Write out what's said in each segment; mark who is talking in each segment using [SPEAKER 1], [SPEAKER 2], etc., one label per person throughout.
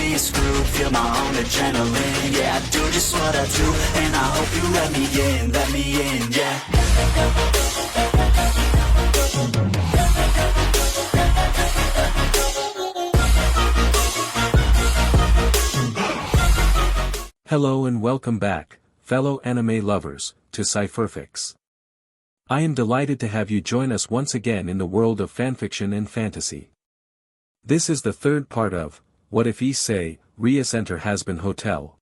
[SPEAKER 1] be a screw, feel my own adrenaline. Yeah, I do just what I do, and I hope you let me in, yeah.
[SPEAKER 2] Hello and welcome back, fellow anime lovers, to Cypherfics. I am delighted to have you join us once again in the world of fanfiction and fantasy. This is the third part of, What If Issei, Rias enter Hazbinhotel.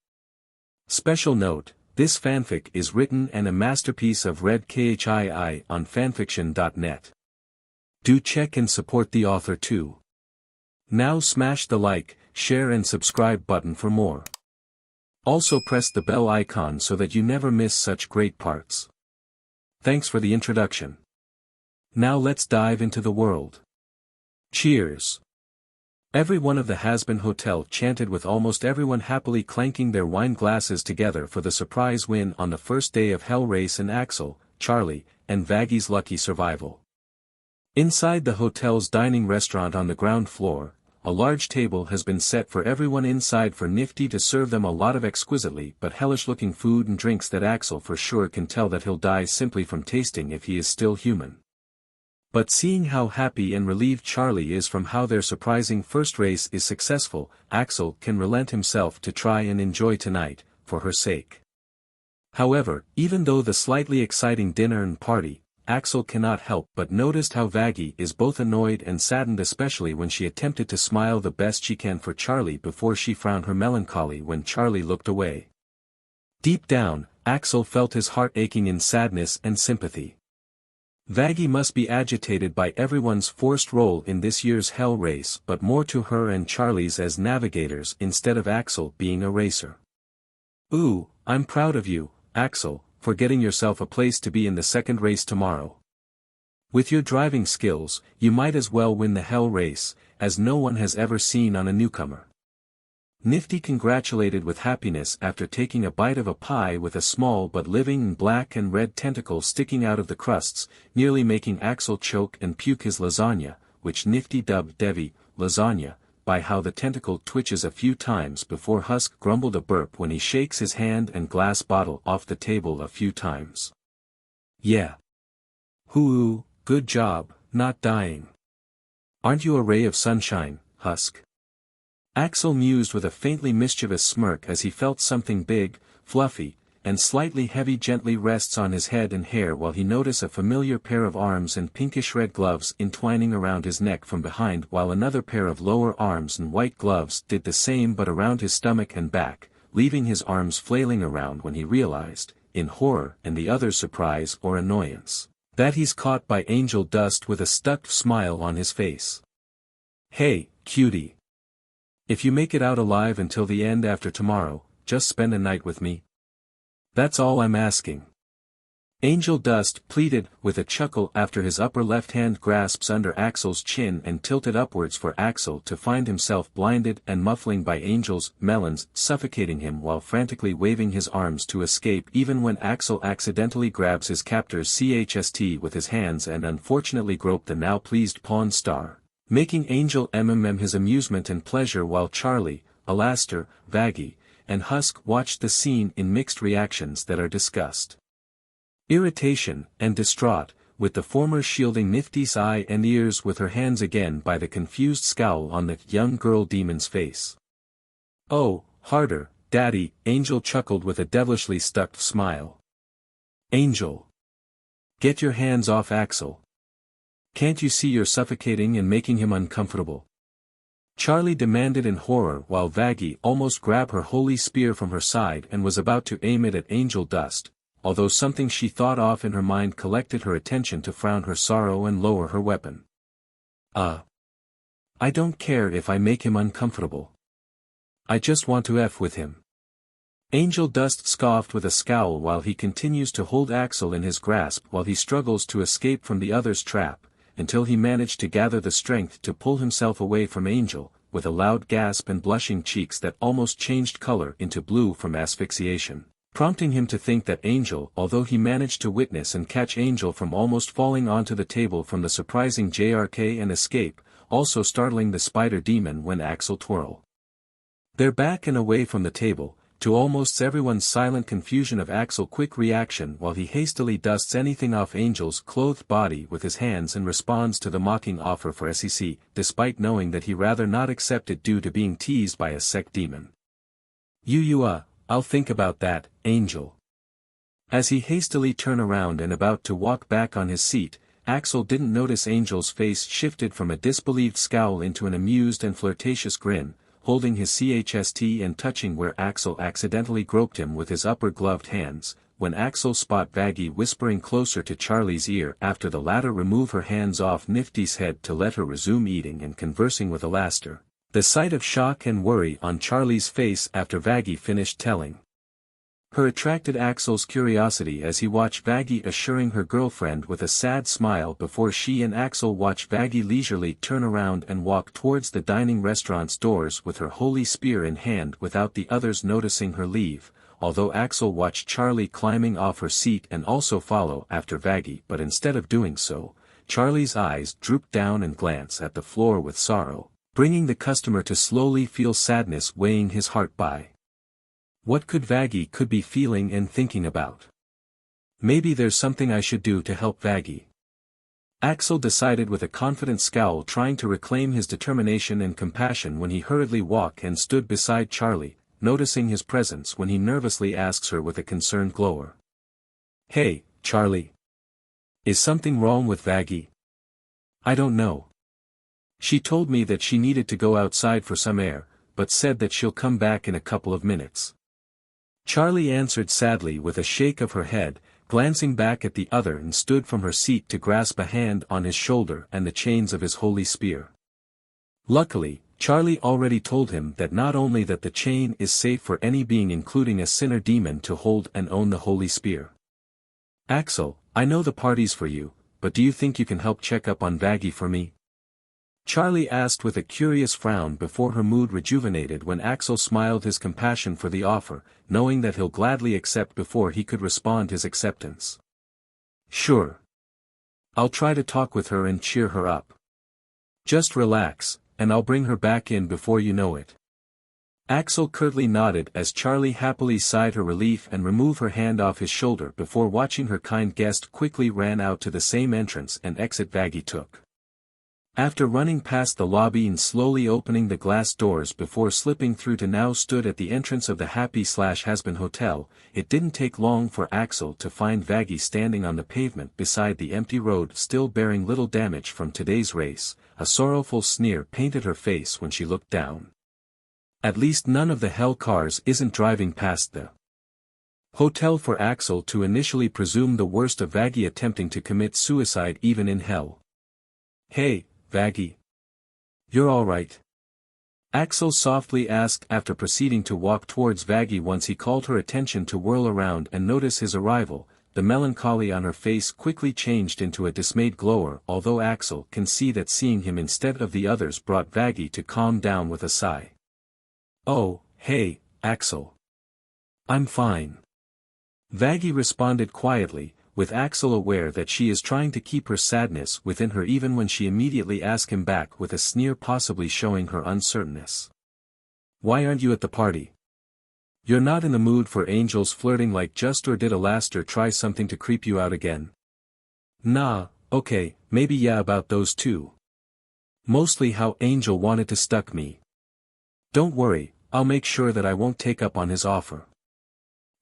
[SPEAKER 2] Special note, this fanfic is written and a masterpiece of RedKHII on FANFICTIONnet. Do check and support the author too. Now smash the like, share and subscribe button for more. Also press the bell icon so that you never miss such great parts. Thanks for the introduction. Now let's dive into the world. Cheers! Every one of the Hazbinhotel chanted with almost everyone happily clanking their wine glasses together for the surprise win on the first day of Hell Race and Axel, Charlie, and Vaggy's lucky survival. Inside the hotel's dining restaurant on the ground floor, a large table has been set for everyone inside for Nifty to serve them a lot of exquisitely but hellish-looking food and drinks that Axel for sure can tell that he'll die simply from tasting if he is still human. But seeing how happy and relieved Charlie is from how their surprising first race is successful, Axel can relent himself to try and enjoy tonight, for her sake. However, even though the slightly exciting dinner and party, Axel cannot help but notice how Vaggy is both annoyed and saddened, especially when she attempted to smile the best she can for Charlie before she frowned her melancholy when Charlie looked away. Deep down, Axel felt his heart aching in sadness and sympathy. Vaggy must be agitated by everyone's forced role in this year's Hell Race, but more to her and Charlie's as navigators instead of Axel being a racer. Ooh, I'm proud of you, Axel, for getting yourself a place to be in the second race tomorrow. With your driving skills, you might as well win the Hell Race, as no one has ever seen on a newcomer. Nifty congratulated with happiness after taking a bite of a pie with a small but living black and red tentacle sticking out of the crusts, nearly making Axel choke and puke his lasagna, which Nifty dubbed Devi, lasagna, by how the tentacle twitches a few times before Husk grumbled a burp when he shakes his hand and glass bottle off the table a few times. Yeah. Hoo, good job, not dying. Aren't you a ray of sunshine, Husk? Axel mused with a faintly mischievous smirk as he felt something big, fluffy, and slightly heavy gently rests on his head and hair while he noticed a familiar pair of arms and pinkish-red gloves entwining around his neck from behind, while another pair of lower arms and white gloves did the same but around his stomach and back, leaving his arms flailing around when he realized, in horror and the other's surprise or annoyance, that he's caught by angel dust with a stuck smile on his face. Hey, cutie. If you make it out alive until the end after tomorrow, just spend a night with me. That's all I'm asking. Angel Dust pleaded with a chuckle after his upper left hand grasps under Axel's chin and tilted upwards for Axel to find himself blinded and muffling by Angel's melons, suffocating him while frantically waving his arms to escape even when Axel accidentally grabs his captor's chst with his hands and unfortunately groped the now pleased Pawn Star, making Angel his amusement and pleasure while Charlie, Alastor, Vaggy, and Husk watched the scene in mixed reactions that are discussed. Irritation, and distraught, with the former shielding Nifty's eye and ears with her hands again by the confused scowl on the young girl demon's face. Oh, harder, Daddy, Angel chuckled with a devilishly stuck smile. Angel. Get your hands off Axel. Can't you see you're suffocating and making him uncomfortable? Charlie demanded in horror while Vaggy almost grabbed her holy spear from her side and was about to aim it at Angel Dust, although something she thought off in her mind collected her attention to frown her sorrow and lower her weapon. I don't care if I make him uncomfortable. I just want to F with him. Angel Dust scoffed with a scowl while he continues to hold Axel in his grasp while he struggles to escape from the other's trap, until he managed to gather the strength to pull himself away from Angel, with a loud gasp and blushing cheeks that almost changed color into blue from asphyxiation, prompting him to think that Angel, although he managed to witness and catch Angel from almost falling onto the table from the surprising JRK and escape, also startling the spider demon when Axel twirl. They're back and away from the table, to almost everyone's silent confusion of Axel's quick reaction while he hastily dusts anything off Angel's clothed body with his hands and responds to the mocking offer for SEC, despite knowing that he rather not accept it due to being teased by a sect demon. I'll think about that, Angel. As he hastily turned around and about to walk back on his seat, Axel didn't notice Angel's face shifted from a disbelieved scowl into an amused and flirtatious grin, holding his chst and touching where Axel accidentally groped him with his upper gloved hands, when Axel spot Vaggie whispering closer to Charlie's ear after the latter remove her hands off Nifty's head to let her resume eating and conversing with Alastor. The sight of shock and worry on Charlie's face after Vaggie finished telling her attracted Axel's curiosity as he watched Vaggie assuring her girlfriend with a sad smile before she and Axel watched Vaggie leisurely turn around and walk towards the dining restaurant's doors with her holy spear in hand without the others noticing her leave, although Axel watched Charlie climbing off her seat and also follow after Vaggie, but instead of doing so, Charlie's eyes drooped down and glanced at the floor with sorrow, bringing the customer to slowly feel sadness weighing his heart by. What could Vaggie be feeling and thinking about? Maybe there's something I should do to help Vaggie. Axel decided with a confident scowl, trying to reclaim his determination and compassion when he hurriedly walked and stood beside Charlie, noticing his presence when he nervously asks her with a concerned glower. "Hey, Charlie. Is something wrong with Vaggie?" "I don't know. She told me that she needed to go outside for some air, but said that she'll come back in a couple of minutes." Charlie answered sadly with a shake of her head, glancing back at the other and stood from her seat to grasp a hand on his shoulder and the chains of his holy spear. Luckily, Charlie already told him that not only that the chain is safe for any being including a sinner demon to hold and own the holy spear. "Axel, I know the party's for you, but do you think you can help check up on Vaggie for me?" Charlie asked with a curious frown before her mood rejuvenated when Axel smiled his compassion for the offer, knowing that he'll gladly accept before he could respond his acceptance. "Sure. I'll try to talk with her and cheer her up. Just relax, and I'll bring her back in before you know it." Axel curtly nodded as Charlie happily sighed her relief and removed her hand off his shoulder before watching her kind guest quickly ran out to the same entrance and exit Vaggie took. After running past the lobby and slowly opening the glass doors before slipping through to now stood at the entrance of the Happy/Hazbin Hotel, it didn't take long for Axel to find Vaggie standing on the pavement beside the empty road still bearing little damage from today's race. A sorrowful sneer painted her face when she looked down. At least none of the hell cars isn't driving past the hotel for Axel to initially presume the worst of Vaggie attempting to commit suicide even in hell. "Hey, Vaggie. You're alright?" Axel softly asked after proceeding to walk towards Vaggie once he called her attention to whirl around and notice his arrival. The melancholy on her face quickly changed into a dismayed glower, although Axel can see that seeing him instead of the others brought Vaggie to calm down with a sigh. "Oh, hey, Axel. I'm fine." Vaggie responded quietly, with Axel aware that she is trying to keep her sadness within her even when she immediately asked him back with a sneer, possibly showing her uncertainness. "Why aren't you at the party? You're not in the mood for Angel's flirting like just, or did Alastor try something to creep you out again?" "Nah, okay, maybe yeah about those two. Mostly how Angel wanted to stuck me. Don't worry, I'll make sure that I won't take up on his offer."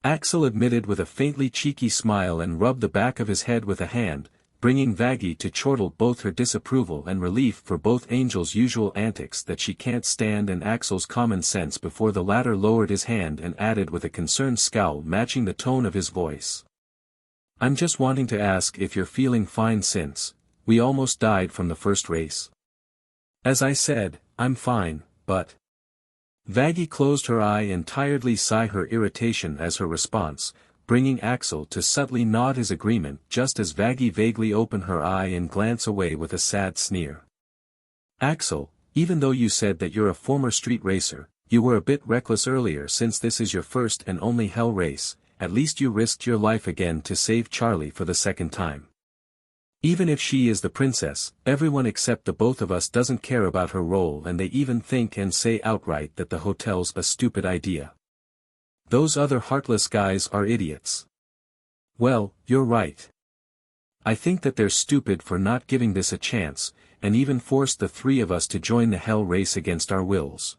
[SPEAKER 2] Axel admitted with a faintly cheeky smile and rubbed the back of his head with a hand, bringing Vaggie to chortle both her disapproval and relief for both Angel's usual antics that she can't stand and Axel's common sense before the latter lowered his hand and added with a concerned scowl matching the tone of his voice. "I'm just wanting to ask if you're feeling fine since we almost died from the first race." "As I said, I'm fine, but..." Vaggie closed her eye and tiredly sighed her irritation as her response, bringing Axel to subtly nod his agreement just as Vaggie vaguely opened her eye and glance away with a sad sneer. "Axel, even though you said that you're a former street racer, you were a bit reckless earlier. Since this is your first and only hell race, at least you risked your life again to save Charlie for the second time." Even if she is the princess, everyone except the both of us doesn't care about her role, and they even think and say outright that the hotel's a stupid idea. Those other heartless guys are idiots. Well, you're right. I think that they're stupid for not giving this a chance, and even forced the three of us to join the hell race against our wills.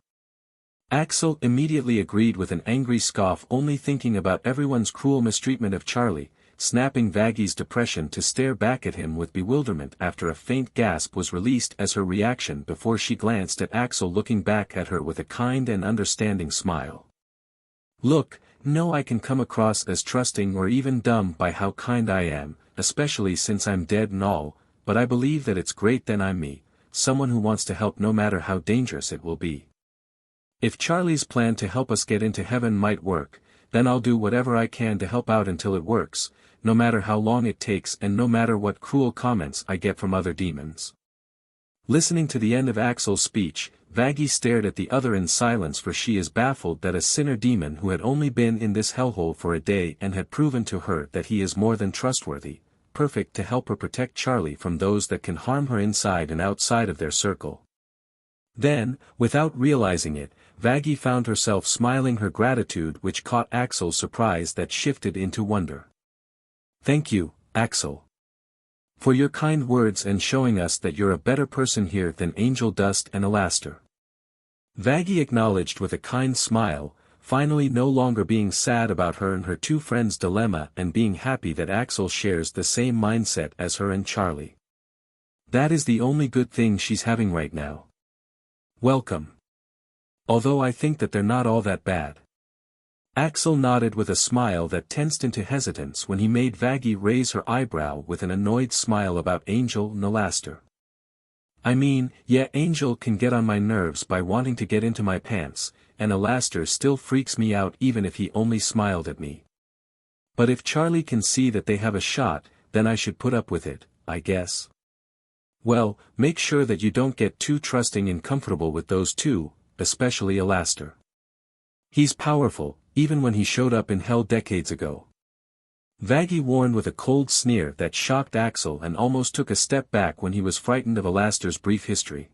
[SPEAKER 2] Axel immediately agreed with an angry scoff, only thinking about everyone's cruel mistreatment of Charlie, snapping Vaggy's depression to stare back at him with bewilderment after a faint gasp was released as her reaction before she glanced at Axel, looking back at her with a kind and understanding smile. Look, no, I can come across as trusting or even dumb by how kind I am, especially since I'm dead and all, but I believe that it's great that I'm me, someone who wants to help no matter how dangerous it will be. If Charlie's plan to help us get into heaven might work, then I'll do whatever I can to help out until it works, no matter how long it takes and no matter what cruel comments I get from other demons. Listening to the end of Axel's speech, Vaggy stared at the other in silence, for she is baffled that a sinner demon who had only been in this hellhole for a day and had proven to her that he is more than trustworthy, perfect to help her protect Charlie from those that can harm her inside and outside of their circle. Then, without realizing it, Vaggy found herself smiling her gratitude, which caught Axel's surprise that shifted into wonder. Thank you, Axel, for your kind words and showing us that you're a better person here than Angel Dust and Alastor. Vaggy acknowledged with a kind smile, finally no longer being sad about her and her two friends' dilemma and being happy that Axel shares the same mindset as her and Charlie. That is the only good thing she's having right now. Welcome. Although I think that they're not all that bad. Axel nodded with a smile that tensed into hesitance when he made Vaggy raise her eyebrow with an annoyed smile about Angel and Alastor. I mean, yeah, Angel can get on my nerves by wanting to get into my pants, and Alastor still freaks me out even if he only smiled at me. But if Charlie can see that they have a shot, then I should put up with it, I guess. Well, make sure that you don't get too trusting and comfortable with those two, especially Alastor. He's powerful, even when he showed up in hell decades ago. Vaggy warned with a cold sneer that shocked Axel and almost took a step back when he was frightened of Alastor's brief history.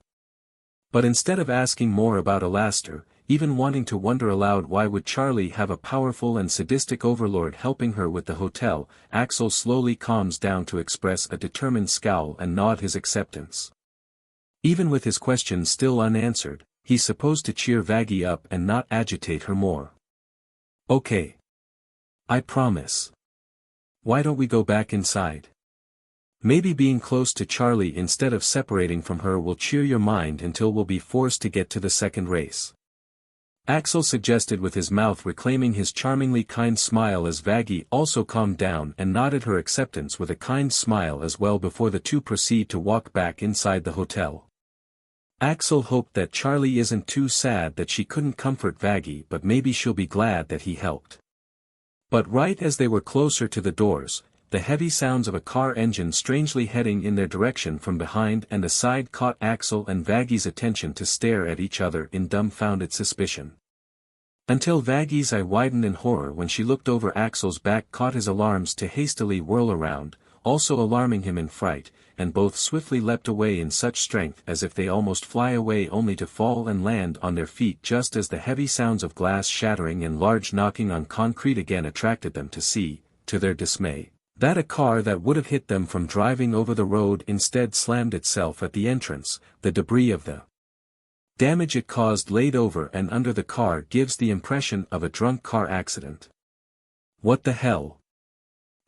[SPEAKER 2] But instead of asking more about Alastor, even wanting to wonder aloud why would Charlie have a powerful and sadistic overlord helping her with the hotel, Axel slowly calms down to express a determined scowl and nod his acceptance. Even with his questions still unanswered, he's supposed to cheer Vaggy up and not agitate her more. Okay. I promise. Why don't we go back inside? Maybe being close to Charlie instead of separating from her will cheer your mind until we'll be forced to get to the second race. Axel suggested with his mouth reclaiming his charmingly kind smile as Vaggy also calmed down and nodded her acceptance with a kind smile as well before the two proceed to walk back inside the hotel. Axel hoped that Charlie isn't too sad that she couldn't comfort Vaggy, but maybe she'll be glad that he helped. But right as they were closer to the doors, the heavy sounds of a car engine strangely heading in their direction from behind and aside caught Axel and Vaggy's attention to stare at each other in dumbfounded suspicion. Until Vaggy's eye widened in horror when she looked over Axel's back, caught his alarms to hastily whirl around, also alarming him in fright, and both swiftly leapt away in such strength as if they almost fly away only to fall and land on their feet just as the heavy sounds of glass shattering and large knocking on concrete again attracted them to see, to their dismay, that a car that would have hit them from driving over the road instead slammed itself at the entrance. The debris of the damage it caused laid over and under the car gives the impression of a drunk car accident. What the hell?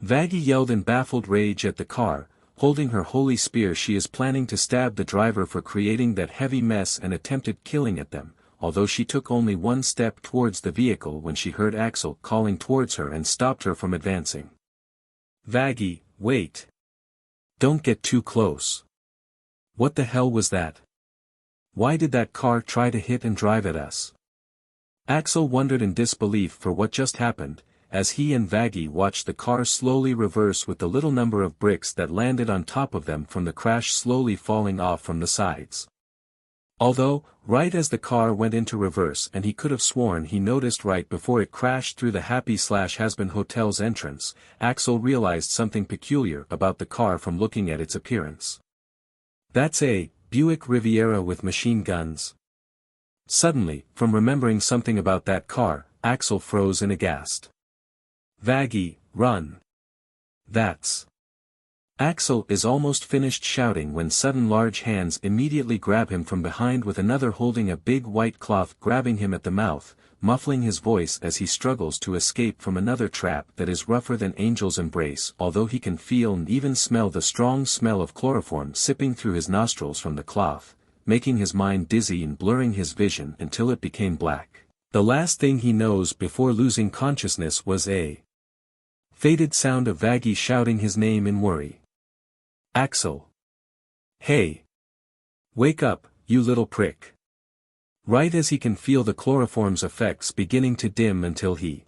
[SPEAKER 2] Vaggy yelled in baffled rage at the car. Holding her holy spear, she is planning to stab the driver for creating that heavy mess and attempted killing at them, although she took only one step towards the vehicle when she heard Axel calling towards her and stopped her from advancing. Vaggy, wait. Don't get too close. What the hell was that? Why did that car try to hit and drive at us? Axel wondered in disbelief for what just happened, as he and Vaggy watched the car slowly reverse with the little number of bricks that landed on top of them from the crash slowly falling off from the sides. Although, right as the car went into reverse and he could have sworn he noticed right before it crashed through the Happy/Hazbin Hotel's entrance, Axel realized something peculiar about the car from looking at its appearance. That's a Buick Riviera with machine guns. Suddenly, from remembering something about that car, Axel froze in aghast. Vaggie, run! That's... Axel is almost finished shouting when sudden large hands immediately grab him from behind with another holding a big white cloth grabbing him at the mouth, muffling his voice as he struggles to escape from another trap that is rougher than angel's embrace, although he can feel and even smell the strong smell of chloroform sipping through his nostrils from the cloth, making his mind dizzy and blurring his vision until it became black. The last thing he knows before losing consciousness was a faded sound of Vaggie shouting his name in worry. Axel. Hey! Wake up, you little prick. Right as he can feel the chloroform's effects beginning to dim until he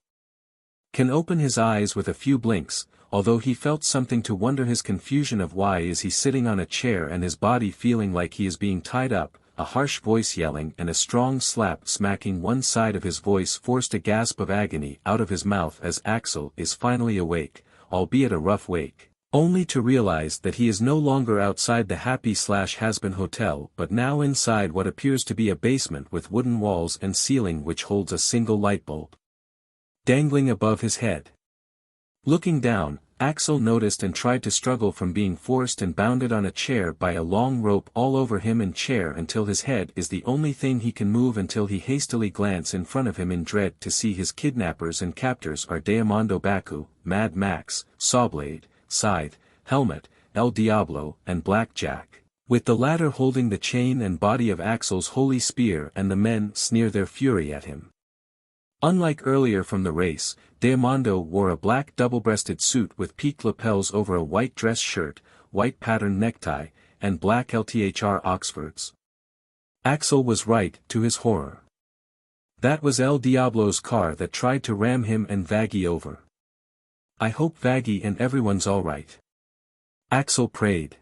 [SPEAKER 2] can open his eyes with a few blinks, although he felt something to wonder his confusion of why is he sitting on a chair and his body feeling like he is being tied up, a harsh voice yelling and a strong slap smacking one side of his voice forced a gasp of agony out of his mouth as Axel is finally awake, albeit a rough wake. Only to realize that he is no longer outside the Happy/Hazbin Hotel but now inside what appears to be a basement with wooden walls and ceiling which holds a single light bulb dangling above his head. Looking down, Axel noticed and tried to struggle from being forced and bounded on a chair by a long rope all over him and chair until his head is the only thing he can move until he hastily glances in front of him in dread to see his kidnappers and captors are Diamando Baku, Mad Max, Sawblade, Scythe, Helmet, El Diablo and Blackjack, with the latter holding the chain and body of Axel's holy spear and the men sneer their fury at him. Unlike earlier from the race, Diamando wore a black double-breasted suit with peaked lapels over a white dress shirt, white patterned necktie, and black LTHR Oxfords. Axel was right, to his horror. That was El Diablo's car that tried to ram him and Vaggie over. I hope Vaggie and everyone's alright. Axel prayed.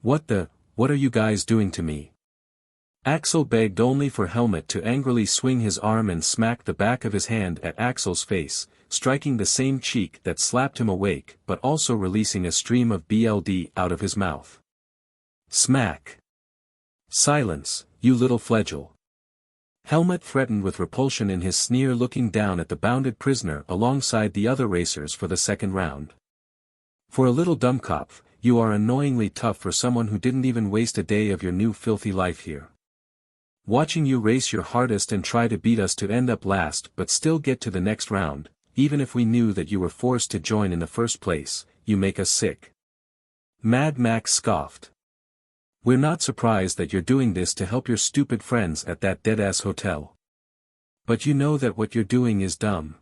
[SPEAKER 2] What are you guys doing to me? Axel begged only for Helmet to angrily swing his arm and smack the back of his hand at Axel's face, striking the same cheek that slapped him awake but also releasing a stream of BLD out of his mouth. Smack! Silence, you little fledgel! Helmet threatened with repulsion in his sneer looking down at the bounded prisoner alongside the other racers for the second round. For a little dummkopf, you are annoyingly tough for someone who didn't even waste a day of your new filthy life here. Watching you race your hardest and try to beat us to end up last but still get to the next round, even if we knew that you were forced to join in the first place, you make us sick. Mad Max scoffed. We're not surprised that you're doing this to help your stupid friends at that dead-ass hotel. But you know that what you're doing is dumb.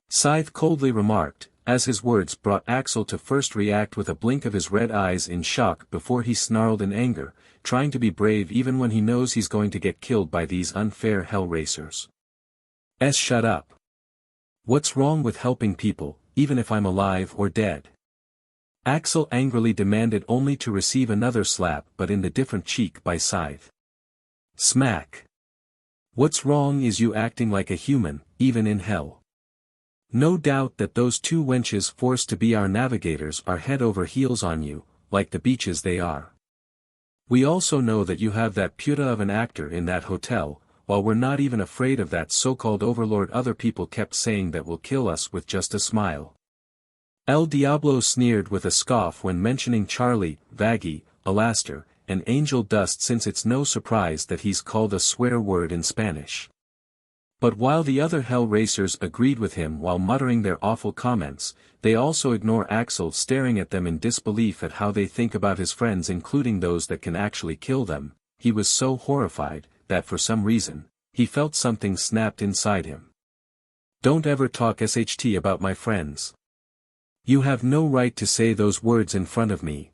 [SPEAKER 2] Scythe coldly remarked, as his words brought Axel to first react with a blink of his red eyes in shock before he snarled in anger, trying to be brave even when he knows he's going to get killed by these unfair hell racers. Shut up. What's wrong with helping people, even if I'm alive or dead? Axel angrily demanded only to receive another slap but in the different cheek by Scythe. Smack. What's wrong is you acting like a human, even in hell. No doubt that those two wenches forced to be our navigators are head over heels on you, like the beaches they are. We also know that you have that puta of an actor in that hotel, while we're not even afraid of that so-called overlord other people kept saying that will kill us with just a smile. El Diablo sneered with a scoff when mentioning Charlie, Vaggie, Alastor, and Angel Dust since it's no surprise that he's called a swear word in Spanish. But while the other hell racers agreed with him while muttering their awful comments, they also ignore Axel staring at them in disbelief at how they think about his friends including those that can actually kill them. He was so horrified, that for some reason, he felt something snapped inside him. Don't ever talk SHT about my friends. You have no right to say those words in front of me.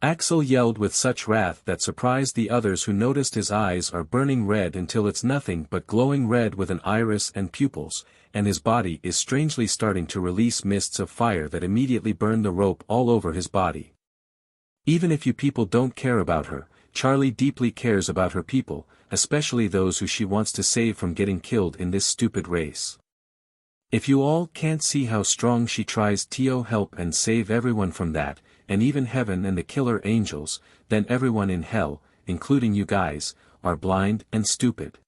[SPEAKER 2] Axel yelled with such wrath that surprised the others who noticed his eyes are burning red until it's nothing but glowing red with an iris and pupils, and his body is strangely starting to release mists of fire that immediately burn the rope all over his body. Even if you people don't care about her, Charlie deeply cares about her people, especially those who she wants to save from getting killed in this stupid race. If you all can't see how strong she tries to help and save everyone from that, and even heaven and the killer angels, then everyone in hell, including you guys, are blind and stupid.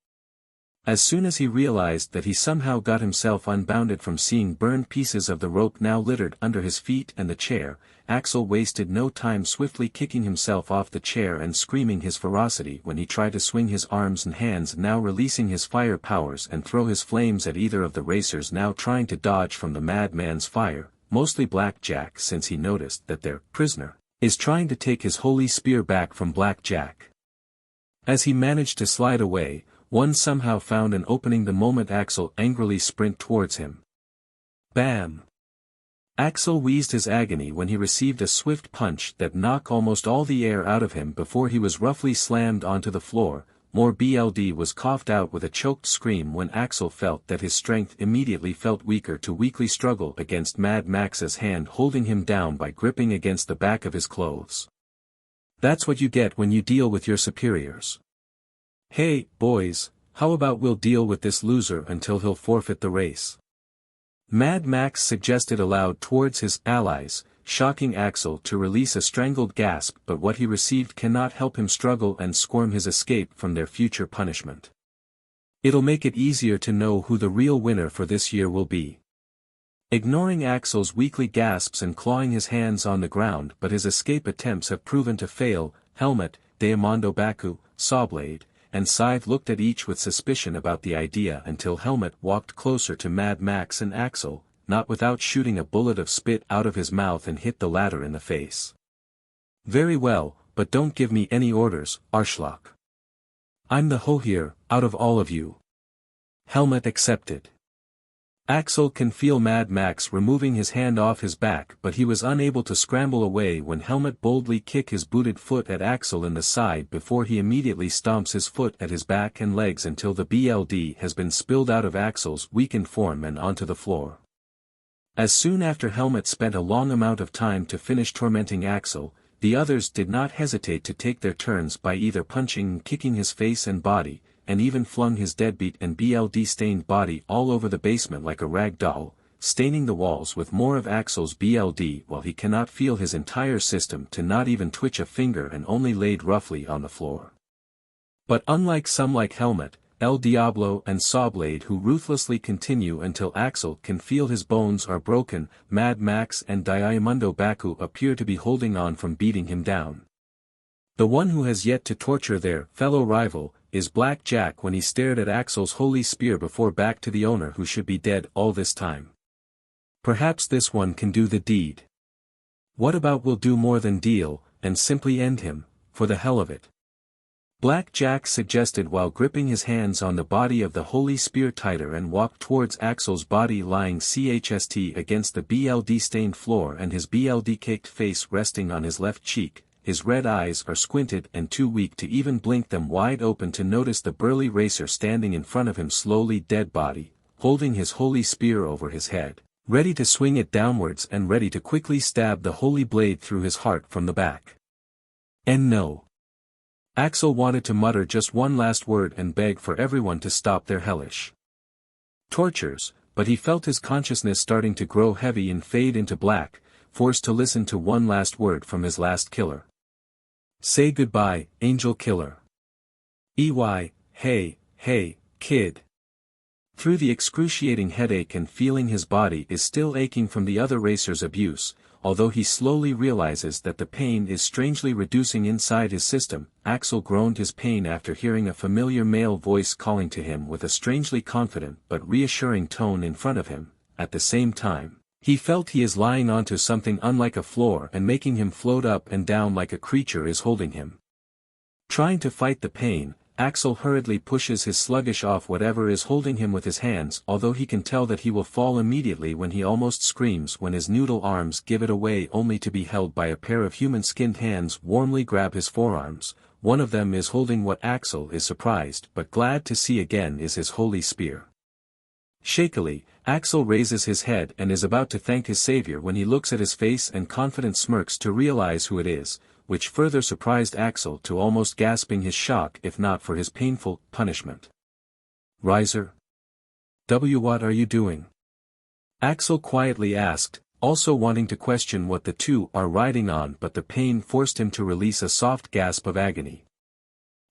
[SPEAKER 2] As soon as he realized that he somehow got himself unbounded from seeing burned pieces of the rope now littered under his feet and the chair, Axel wasted no time swiftly kicking himself off the chair and screaming his ferocity when he tried to swing his arms and hands, now releasing his fire powers and throw his flames at either of the racers now trying to dodge from the madman's fire, mostly Blackjack, since he noticed that their prisoner is trying to take his holy spear back from Blackjack. As he managed to slide away, one somehow found an opening the moment Axel angrily sprint towards him. Bam! Axel wheezed his agony when he received a swift punch that knocked almost all the air out of him before he was roughly slammed onto the floor. More BLD was coughed out with a choked scream when Axel felt that his strength immediately felt weaker to weakly struggle against Mad Max's hand holding him down by gripping against the back of his clothes. That's what you get when you deal with your superiors. Hey, boys, how about we'll deal with this loser until he'll forfeit the race? Mad Max suggested aloud towards his allies, shocking Axel to release a strangled gasp, but what he received cannot help him struggle and squirm his escape from their future punishment. It'll make it easier to know who the real winner for this year will be. Ignoring Axel's weakly gasps and clawing his hands on the ground, but his escape attempts have proven to fail, Helmet, Diamondo Baku, Sawblade, and Scythe looked at each with suspicion about the idea until Helmet walked closer to Mad Max and Axel, not without shooting a bullet of spit out of his mouth and hit the latter in the face. Very well, but don't give me any orders, Arschloch. I'm the hoe here, out of all of you. Helmet accepted. Axel can feel Mad Max removing his hand off his back, but he was unable to scramble away when Helmet boldly kicked his booted foot at Axel in the side before he immediately stomps his foot at his back and legs until the BLD has been spilled out of Axel's weakened form and onto the floor. As soon after Helmet spent a long amount of time to finish tormenting Axel, the others did not hesitate to take their turns by either punching and kicking his face and body, and even flung his deadbeat and BLD-stained body all over the basement like a rag doll, staining the walls with more of Axel's BLD while he cannot feel his entire system to not even twitch a finger and only laid roughly on the floor. But unlike some like Helmet, El Diablo and Sawblade who ruthlessly continue until Axel can feel his bones are broken, Mad Max and Diamondo Baku appear to be holding on from beating him down. The one who has yet to torture their fellow rival is Blackjack when he stared at Axel's holy spear before back to the owner who should be dead all this time. Perhaps this one can do the deed. What about we'll do more than deal, and simply end him, for the hell of it? Blackjack suggested while gripping his hands on the body of the holy spear tighter and walked towards Axel's body lying CHST against the BLD-stained floor and his BLD-caked face resting on his left cheek. His red eyes are squinted and too weak to even blink them wide open to notice the burly racer standing in front of him slowly dead body, holding his holy spear over his head, ready to swing it downwards and ready to quickly stab the holy blade through his heart from the back. And no. Axel wanted to mutter just one last word and beg for everyone to stop their hellish tortures, but he felt his consciousness starting to grow heavy and fade into black, forced to listen to one last word from his last killer. Say goodbye, angel killer. Hey, kid. Through the excruciating headache and feeling his body is still aching from the other racer's abuse, although he slowly realizes that the pain is strangely reducing inside his system, Axel groaned his pain after hearing a familiar male voice calling to him with a strangely confident but reassuring tone in front of him. At the same time, he felt he is lying onto something unlike a floor and making him float up and down like a creature is holding him. Trying to fight the pain, Axel hurriedly pushes his sluggish off whatever is holding him with his hands, although he can tell that he will fall immediately when he almost screams when his noodle arms give it away only to be held by a pair of human-skinned hands warmly grab his forearms. One of them is holding what Axel is surprised but glad to see again is his holy spear. Shakily, Axel raises his head and is about to thank his savior when he looks at his face and confident smirks to realize who it is, which further surprised Axel to almost gasping his shock if not for his painful punishment. "Riser? What are you doing?" Axel quietly asked, also wanting to question what the two are riding on, but the pain forced him to release a soft gasp of agony.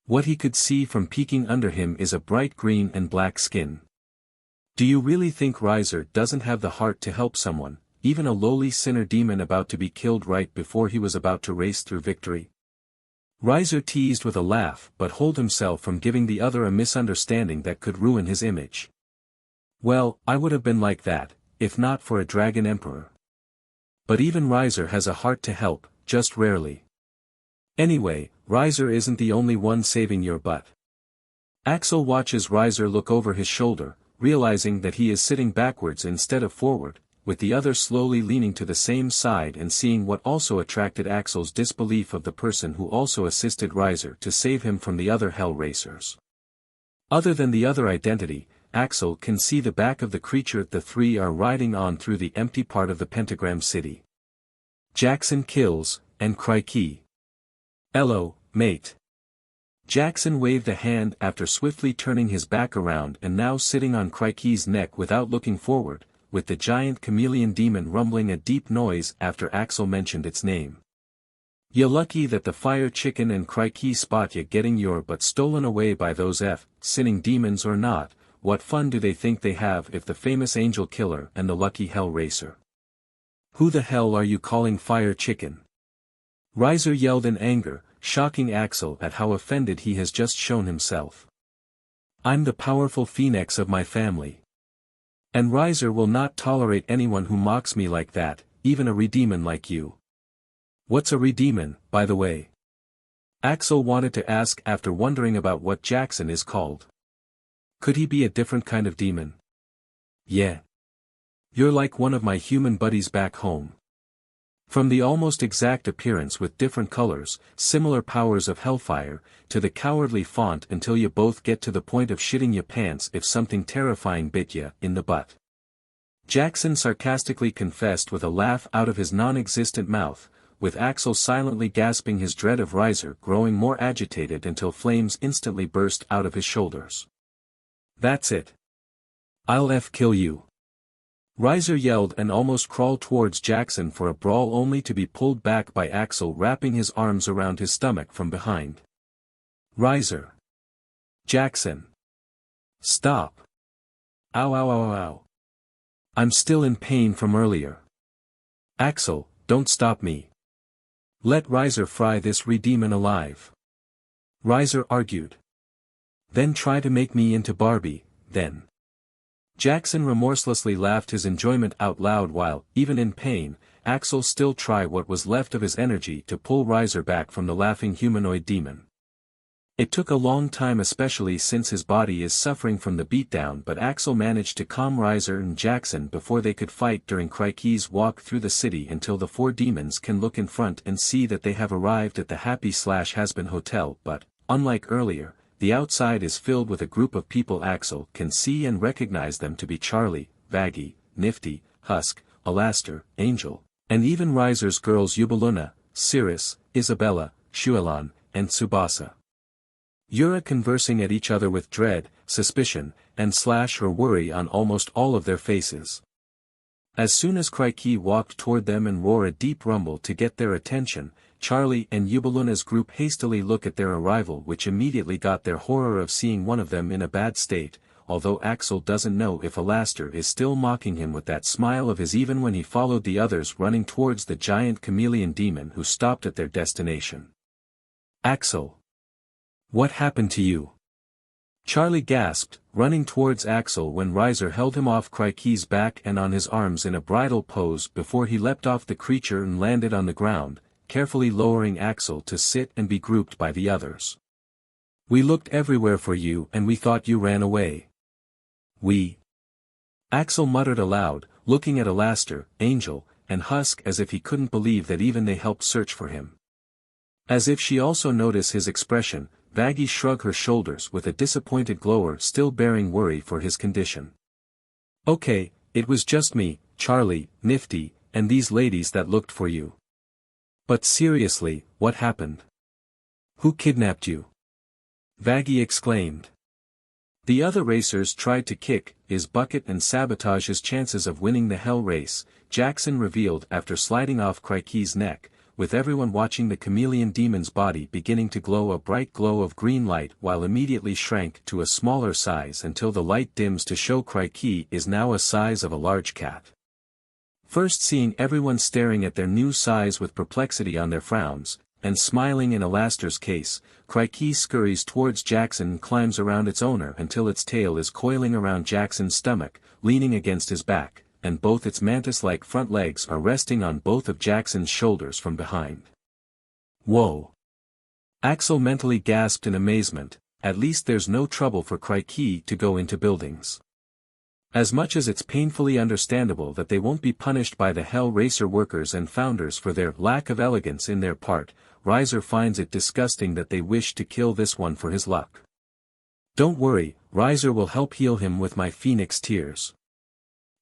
[SPEAKER 2] What he could see from peeking under him is a bright green and black skin. Do you really think Riser doesn't have the heart to help someone, even a lowly sinner demon about to be killed right before he was about to race through victory? Riser teased with a laugh but held himself from giving the other a misunderstanding that could ruin his image. "Well, I would have been like that, if not for a dragon emperor. But even Riser has a heart to help, just rarely. Anyway, Riser isn't the only one saving your butt." Axel watches Riser look over his shoulder, realizing that he is sitting backwards instead of forward, with the other slowly leaning to the same side, and seeing what also attracted Axel's disbelief of the person who also assisted Riser to save him from the other hell racers. Other than the other identity, Axel can see the back of the creature the three are riding on through the empty part of the pentagram city. Jackson kills, and RedKHII. "Hello, mate." Jackson waved a hand after swiftly turning his back around and now sitting on RedKHII's neck without looking forward, with the giant chameleon demon rumbling a deep noise after Axel mentioned its name. "Ya lucky that the fire chicken and RedKHII spot ya getting your butt stolen away by those sinning demons or not. What fun do they think they have if the famous angel killer and the lucky hell racer? Who the hell are you calling fire chicken?" Riser yelled in anger, shocking Axel at how offended he has just shown himself. "I'm the powerful phoenix of my family. And Riser will not tolerate anyone who mocks me like that, even a redemon like you." "What's a redemon, by the way?" Axel wanted to ask after wondering about what Jackson is called. Could he be a different kind of demon? "Yeah. You're like one of my human buddies back home. From the almost exact appearance with different colors, similar powers of hellfire, to the cowardly font until you both get to the point of shitting your pants if something terrifying bit ya in the butt." Jackson sarcastically confessed with a laugh out of his non-existent mouth, with Axel silently gasping, his dread of Riser growing more agitated until flames instantly burst out of his shoulders. "That's it. I'll kill you." Riser yelled and almost crawled towards Jackson for a brawl, only to be pulled back by Axel wrapping his arms around his stomach from behind. "Riser. Jackson. Stop. Ow ow ow ow. I'm still in pain from earlier. Axel, don't stop me. Let Riser fry this redemon alive." Riser argued. "Then try to make me into Barbie, then." Jackson remorselessly laughed his enjoyment out loud while, even in pain, Axel still tried what was left of his energy to pull Riser back from the laughing humanoid demon. It took a long time, especially since his body is suffering from the beatdown, but Axel managed to calm Riser and Jackson before they could fight during RedKHII's walk through the city until the four demons can look in front and see that they have arrived at the Happy/Hazbin Hotel, but, unlike earlier, the outside is filled with a group of people. Axel can see and recognize them to be Charlie, Vaggie, Nifty, Husk, Alastor, Angel, and even Riser's girls Yubeluna, Cirrus, Isabella, Shuelan, and Tsubasa. Yura conversing at each other with dread, suspicion, and or worry on almost all of their faces. As soon as RedKHII walked toward them and roared a deep rumble to get their attention, Charlie and Yubeluna's group hastily look at their arrival, which immediately got their horror of seeing one of them in a bad state, although Axel doesn't know if Alastor is still mocking him with that smile of his even when he followed the others running towards the giant chameleon demon who stopped at their destination. "Axel. What happened to you?" Charlie gasped, running towards Axel when Riser held him off RedKHII's back and on his arms in a bridal pose before he leapt off the creature and landed on the ground, carefully lowering Axel to sit and be grouped by the others. "We looked everywhere for you and we thought you ran away." "We?" Axel muttered aloud, looking at Alastor, Angel, and Husk as if he couldn't believe that even they helped search for him. As if she also noticed his expression, Vaggie shrugged her shoulders with a disappointed glower, still bearing worry for his condition. "Okay, it was just me, Charlie, Nifty, and these ladies that looked for you. But seriously, what happened? Who kidnapped you? Vaggie exclaimed. The other racers tried to kick his bucket and sabotage his chances of winning the hell race, Jackson revealed after sliding off RedKHII's neck, with everyone watching the chameleon demon's body beginning to glow a bright glow of green light while immediately shrank to a smaller size until the light dims to show RedKHII is now a size of a large cat. First seeing everyone staring at their new size with perplexity on their frowns, and smiling in Alastor's case, RedKHII scurries towards Jackson and climbs around its owner until its tail is coiling around Jackson's stomach, leaning against his back, and both its mantis-like front legs are resting on both of Jackson's shoulders from behind. Whoa! Axel mentally gasped in amazement, at least there's no trouble for RedKHII to go into buildings. As much as it's painfully understandable that they won't be punished by the Hell Racer workers and founders for their lack of elegance in their part, Riser finds it disgusting that they wish to kill this one for his luck. Don't worry, Riser will help heal him with my phoenix tears.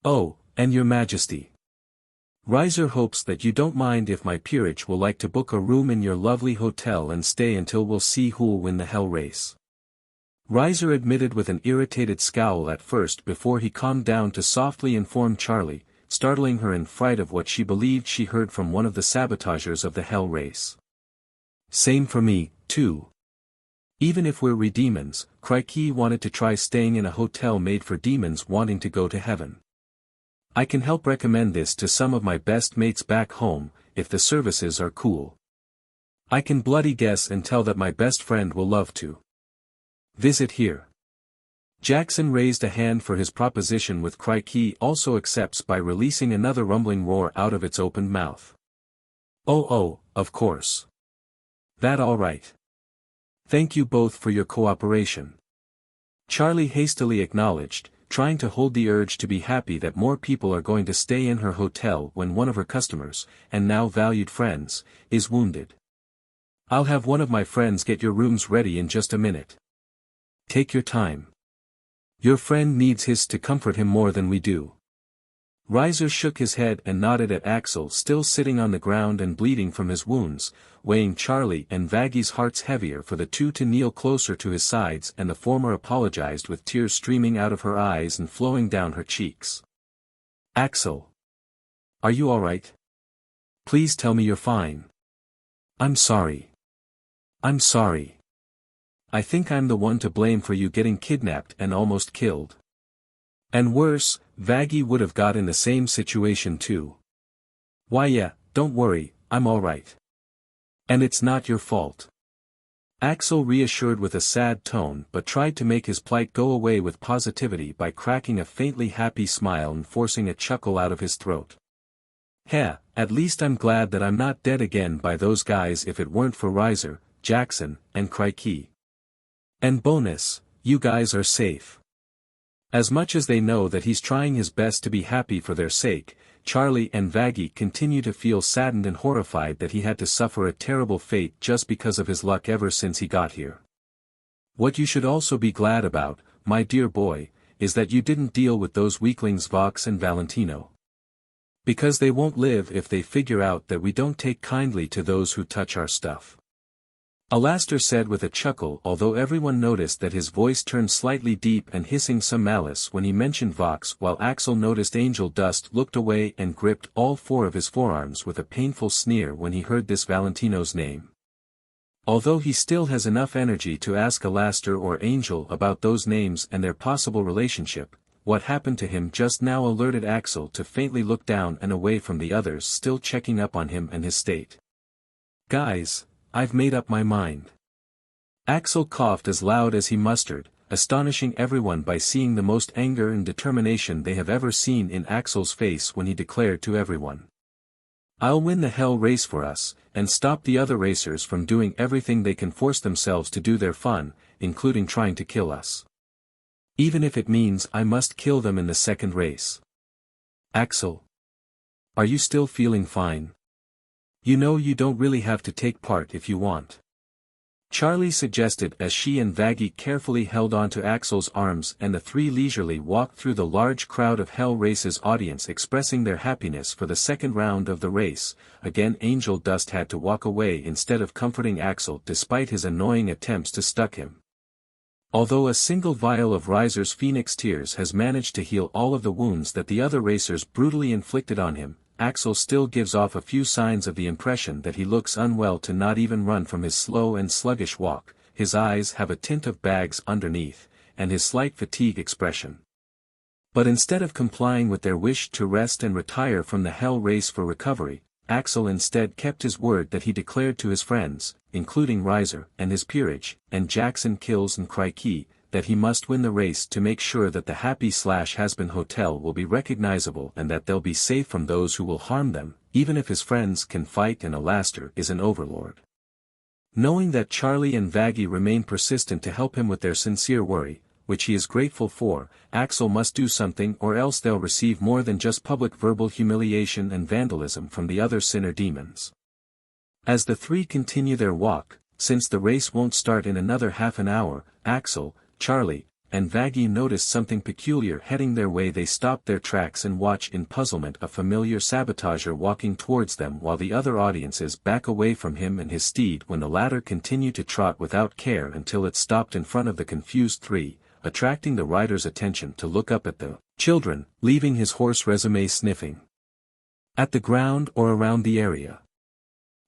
[SPEAKER 2] Oh, and your majesty. Riser hopes that you don't mind if my peerage will like to book a room in your lovely hotel and stay until we'll see who'll win the hell race. Riser admitted with an irritated scowl at first before he calmed down to softly inform Charlie, startling her in fright of what she believed she heard from one of the sabotagers of the hell race. Same for me, too. Even if we're redemons, RedKHII wanted to try staying in a hotel made for demons wanting to go to heaven. I can help recommend this to some of my best mates back home, if the services are cool. I can bloody guess and tell that my best friend will love to visit here. Jackson raised a hand for his proposition with RedKHII also accepts by releasing another rumbling roar out of its opened mouth. Oh, of course. That all right. Thank you both for your cooperation. Charlie hastily acknowledged, trying to hold the urge to be happy that more people are going to stay in her hotel when one of her customers, and now valued friends, is wounded. I'll have one of my friends get your rooms ready in just a minute. Take your time. Your friend needs his to comfort him more than we do. Riser shook his head and nodded at Axel still sitting on the ground and bleeding from his wounds, weighing Charlie and Vaggie's hearts heavier for the two to kneel closer to his sides, and the former apologized with tears streaming out of her eyes and flowing down her cheeks. Axel. Are you alright? Please tell me you're fine. I'm sorry. I'm sorry. I think I'm the one to blame for you getting kidnapped and almost killed. And worse, Vaggie would have got in the same situation too. Why yeah, don't worry, I'm alright. And it's not your fault. Axel reassured with a sad tone but tried to make his plight go away with positivity by cracking a faintly happy smile and forcing a chuckle out of his throat. Heh, at least I'm glad that I'm not dead again by those guys if it weren't for Riser, Jackson, and RedKHII. And bonus, you guys are safe. As much as they know that he's trying his best to be happy for their sake, Charlie and Vaggie continue to feel saddened and horrified that he had to suffer a terrible fate just because of his luck ever since he got here. What you should also be glad about, my dear boy, is that you didn't deal with those weaklings Vox and Valentino. Because they won't live if they figure out that we don't take kindly to those who touch our stuff. Alastor said with a chuckle, although everyone noticed that his voice turned slightly deep and hissing some malice when he mentioned Vox, while Axel noticed Angel Dust looked away and gripped all four of his forearms with a painful sneer when he heard this Valentino's name. Although he still has enough energy to ask Alastor or Angel about those names and their possible relationship, what happened to him just now alerted Axel to faintly look down and away from the others still checking up on him and his state. Guys, I've made up my mind. Axel coughed as loud as he mustered, astonishing everyone by seeing the most anger and determination they have ever seen in Axel's face when he declared to everyone. I'll win the hell race for us, and stop the other racers from doing everything they can force themselves to do their fun, including trying to kill us. Even if it means I must kill them in the second race. Axel. Are you still feeling fine? You know you don't really have to take part if you want. Charlie suggested as she and Vaggie carefully held onto Axel's arms and the three leisurely walked through the large crowd of Hell Race's audience expressing their happiness for the second round of the race. Again Angel Dust had to walk away instead of comforting Axel despite his annoying attempts to stuck him. Although a single vial of Riser's Phoenix Tears has managed to heal all of the wounds that the other racers brutally inflicted on him, Axel still gives off a few signs of the impression that he looks unwell to not even run from his slow and sluggish walk, his eyes have a tint of bags underneath, and his slight fatigue expression. But instead of complying with their wish to rest and retire from the Hell Race for recovery, Axel instead kept his word that he declared to his friends, including Riser and his peerage, and Jackson Kills and RedKHII, that he must win the race to make sure that the happy/Hazbinhotel will be recognizable and that they'll be safe from those who will harm them, even if his friends can fight and Alastor is an overlord. Knowing that Charlie and Vaggie remain persistent to help him with their sincere worry, which he is grateful for, Axel must do something or else they'll receive more than just public verbal humiliation and vandalism from the other sinner demons. As the three continue their walk, since the race won't start in another half an hour, Axel, Charlie, and Vaggie noticed something peculiar heading their way. They stop their tracks and watch in puzzlement a familiar sabotager walking towards them while the other audiences back away from him and his steed when the latter continued to trot without care until it stopped in front of the confused three, attracting the rider's attention to look up at the children, leaving his horse resume sniffing at the ground or around the area.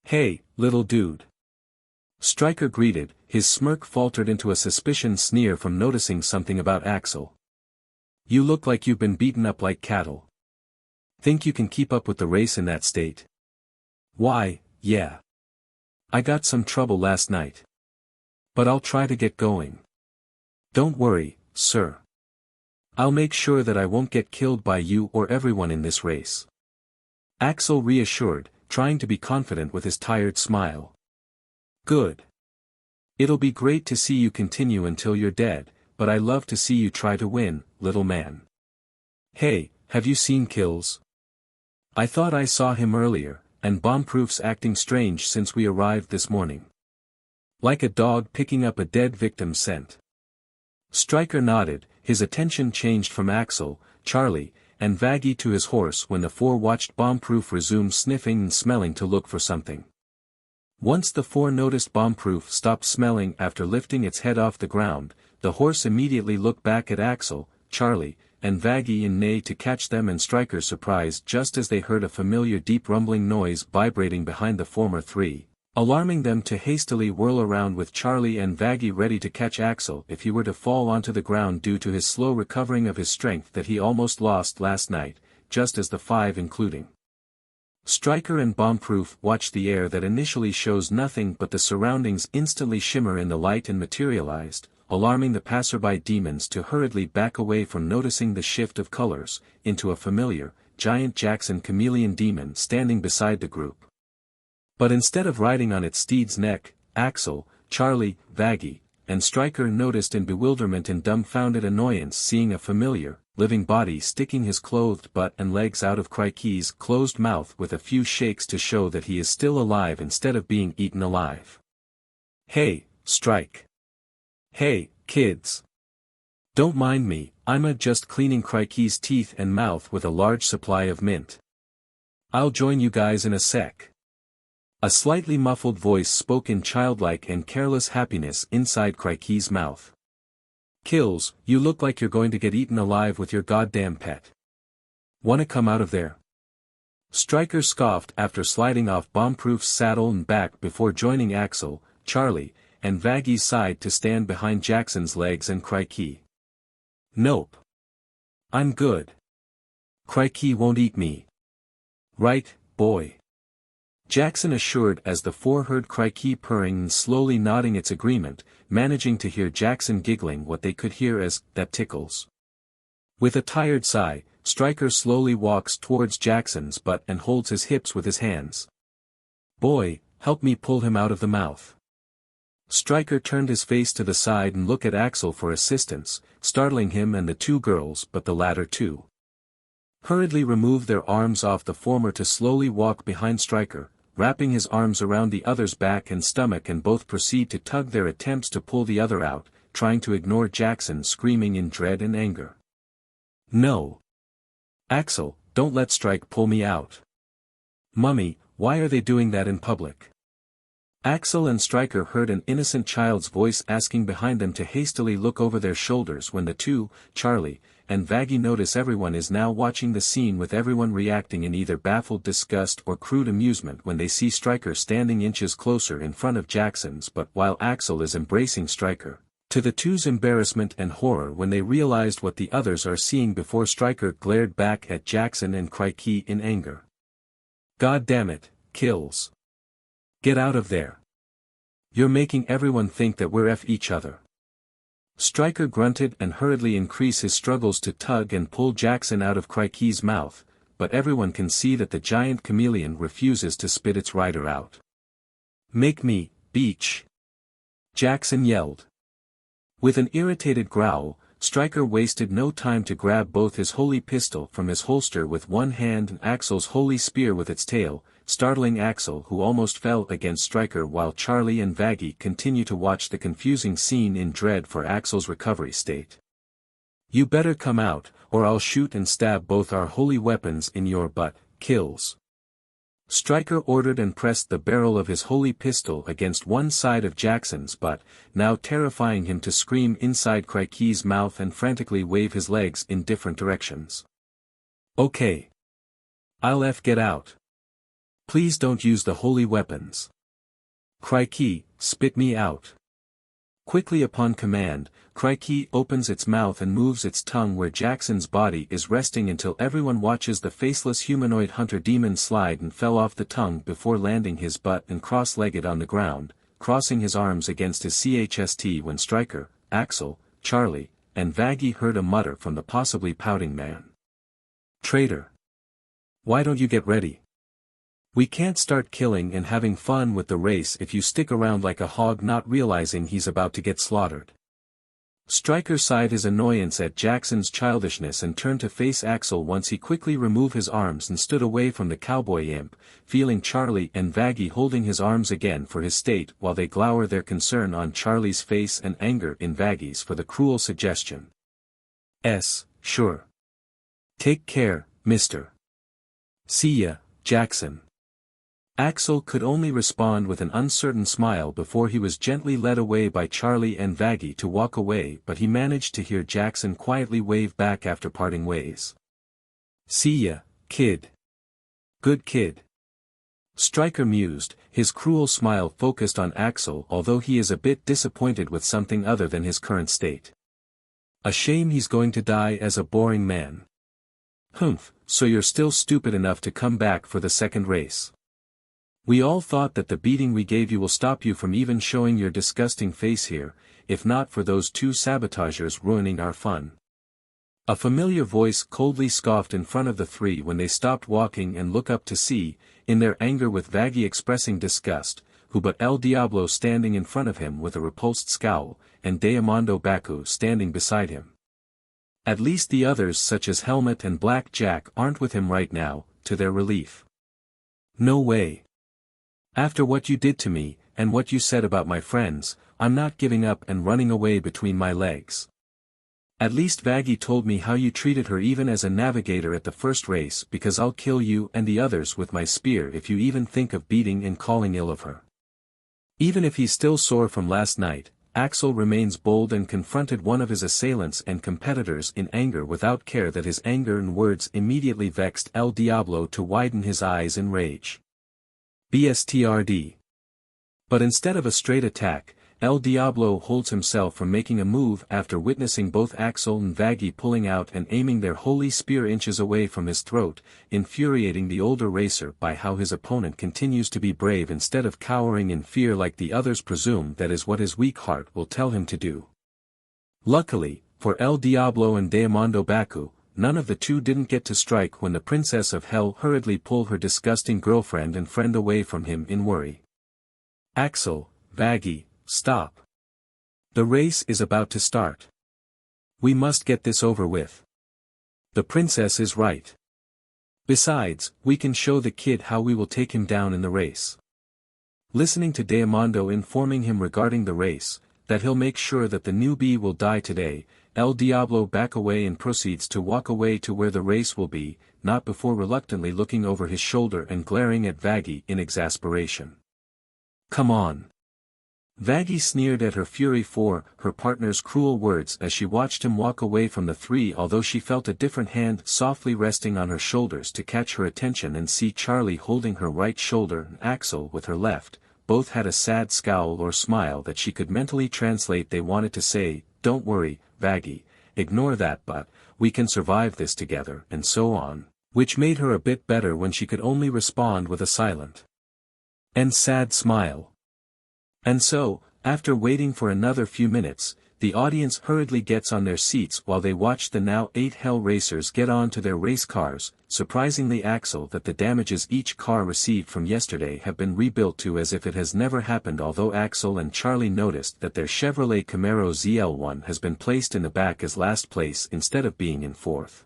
[SPEAKER 2] "Hey, little dude." Stryker greeted, his smirk faltered into a suspicious sneer from noticing something about Axel. "You look like you've been beaten up like cattle. Think you can keep up with the race in that state?" "Why, yeah. I got some trouble last night. But I'll try to get going. Don't worry, sir. I'll make sure that I won't get killed by you or everyone in this race." Axel reassured, trying to be confident with his tired smile. "Good. It'll be great to see you continue until you're dead, but I love to see you try to win, little man. Hey, have you seen Kills? I thought I saw him earlier, and Bombproof's acting strange since we arrived this morning. Like a dog picking up a dead victim's scent." Stryker nodded, his attention changed from Axel, Charlie, and Vaggie to his horse when the four watched Bombproof resume sniffing and smelling to look for something. Once the four noticed Bombproof stopped smelling after lifting its head off the ground, the horse immediately looked back at Axel, Charlie, and Vaggie in neigh to catch them and Stryker's surprise just as they heard a familiar deep rumbling noise vibrating behind the former three, alarming them to hastily whirl around with Charlie and Vaggie ready to catch Axel if he were to fall onto the ground due to his slow recovering of his strength that he almost lost last night, just as the five including Stryker and Bombproof watch the air that initially shows nothing but the surroundings instantly shimmer in the light and materialized, alarming the passerby demons to hurriedly back away from noticing the shift of colors, into a familiar, giant Jackson chameleon demon standing beside the group. But instead of riding on its steed's neck, Axel, Charlie, Vaggie, and Stryker noticed in bewilderment and dumbfounded annoyance seeing a familiar, living body sticking his clothed butt and legs out of RedKHII's closed mouth with a few shakes to show that he is still alive instead of being eaten alive. "Hey, Strike. Hey, kids. Don't mind me, I'm just cleaning RedKHII's teeth and mouth with a large supply of mint. I'll join you guys in a sec." A slightly muffled voice spoke in childlike and careless happiness inside RedKHII's mouth. "Kills, you look like you're going to get eaten alive with your goddamn pet. Wanna come out of there?" Stryker scoffed after sliding off Bombproof's saddle and back before joining Axel, Charlie, and Vaggie's side to stand behind Jackson's legs and RedKHII. "Nope. I'm good. RedKHII won't eat me. Right, boy?" Jackson assured as the four heard RedKHII purring and slowly nodding its agreement, managing to hear Jackson giggling what they could hear as, "That tickles." With a tired sigh, Stryker slowly walks towards Jackson's butt and holds his hips with his hands. "Boy, help me pull him out of the mouth." Stryker turned his face to the side and looked at Axel for assistance, startling him and the two girls but the latter too hurriedly removed their arms off the former to slowly walk behind Stryker, wrapping his arms around the other's back and stomach, and both proceed to tug their attempts to pull the other out, trying to ignore Jackson screaming in dread and anger. "No! Axel, don't let Strike pull me out. Mummy, why are they doing that in public?" Axel and Stryker heard an innocent child's voice asking behind them to hastily look over their shoulders when the two, Charlie and Vaggie, notice everyone is now watching the scene, with everyone reacting in either baffled disgust or crude amusement when they see Stryker standing inches closer in front of Jackson's butt while Axel is embracing Stryker, to the two's embarrassment and horror when they realized what the others are seeing before Stryker glared back at Jackson and RedKHII in anger. "God damn it, Kills. Get out of there. You're making everyone think that we're each other." Stryker grunted and hurriedly increased his struggles to tug and pull Jackson out of RedKHII's mouth, but everyone can see that the giant chameleon refuses to spit its rider out. "Make me, beach!" Jackson yelled. With an irritated growl, Stryker wasted no time to grab both his holy pistol from his holster with one hand and Axel's holy spear with its tail, startling Axel, who almost fell against Stryker, while Charlie and Vaggie continue to watch the confusing scene in dread for Axel's recovery state. "You better come out, or I'll shoot and stab both our holy weapons in your butt, Kills." Stryker ordered and pressed the barrel of his holy pistol against one side of Jackson's butt, now terrifying him to scream inside RedKHII's mouth and frantically wave his legs in different directions. "Okay. I'll get out. Please don't use the holy weapons. RedKHII, spit me out." Quickly upon command, RedKHII opens its mouth and moves its tongue where Jackson's body is resting until everyone watches the faceless humanoid hunter demon slide and fell off the tongue before landing his butt and cross-legged on the ground, crossing his arms against his chest when Stryker, Axel, Charlie, and Vaggie heard a mutter from the possibly pouting man. "Traitor. Why don't you get ready? We can't start killing and having fun with the race if you stick around like a hog, not realizing he's about to get slaughtered." Stryker sighed his annoyance at Jackson's childishness and turned to face Axel once he quickly removed his arms and stood away from the cowboy imp, feeling Charlie and Vaggie holding his arms again for his state while they glower their concern on Charlie's face and anger in Vaggie's for the cruel suggestion. Sure. Take care, mister. See ya, Jackson." Axel could only respond with an uncertain smile before he was gently led away by Charlie and Vaggie to walk away, but he managed to hear Jackson quietly wave back after parting ways. "See ya, kid. Good kid." Stryker mused, his cruel smile focused on Axel, although he is a bit disappointed with something other than his current state. "A shame he's going to die as a boring man. Humph, so you're still stupid enough to come back for the second race. We all thought that the beating we gave you will stop you from even showing your disgusting face here, if not for those two sabotagers ruining our fun." A familiar voice coldly scoffed in front of the three when they stopped walking and looked up to see, in their anger, with Vaggie expressing disgust, who but El Diablo standing in front of him with a repulsed scowl, and Diamando Baku standing beside him. At least the others such as Helmet and Black Jack aren't with him right now, to their relief. "No way. After what you did to me, and what you said about my friends, I'm not giving up and running away between my legs. At least Vaggie told me how you treated her even as a navigator at the first race, because I'll kill you and the others with my spear if you even think of beating and calling ill of her." Even if he's still sore from last night, Axel remains bold and confronted one of his assailants and competitors in anger without care that his anger and words immediately vexed El Diablo to widen his eyes in rage. BSTRD. But instead of a straight attack, El Diablo holds himself from making a move after witnessing both Axel and Vaggie pulling out and aiming their holy spear inches away from his throat, infuriating the older racer by how his opponent continues to be brave instead of cowering in fear like the others presume that is what his weak heart will tell him to do. Luckily, for El Diablo and Diamando Baku, none of the two didn't get to strike when the Princess of Hell hurriedly pulled her disgusting girlfriend and friend away from him in worry. "Axel, Vaggie, stop. The race is about to start. We must get this over with. The princess is right. Besides, we can show the kid how we will take him down in the race. Listening to Diamando informing him regarding the race, that he'll make sure that the newbie will die today, El Diablo back away and proceeds to walk away to where the race will be, not before reluctantly looking over his shoulder and glaring at Vaggie in exasperation. Come on. Vaggie sneered at her fury for her partner's cruel words as she watched him walk away from the three, although she felt a different hand softly resting on her shoulders to catch her attention and see Charlie holding her right shoulder and Axel with her left. Both had a sad scowl or smile that she could mentally translate. They wanted to say, "Don't worry, Vaggie, ignore that, but we can survive this together," and so on, which made her a bit better when she could only respond with a silent and sad smile. And so, after waiting for another few minutes, the audience hurriedly gets on their seats while they watch the now 8 hell racers get on to their race cars, surprisingly Axel that the damages each car received from yesterday have been rebuilt to as if it has never happened, although Axel and Charlie noticed that their Chevrolet Camaro ZL1 has been placed in the back as last place instead of being in fourth.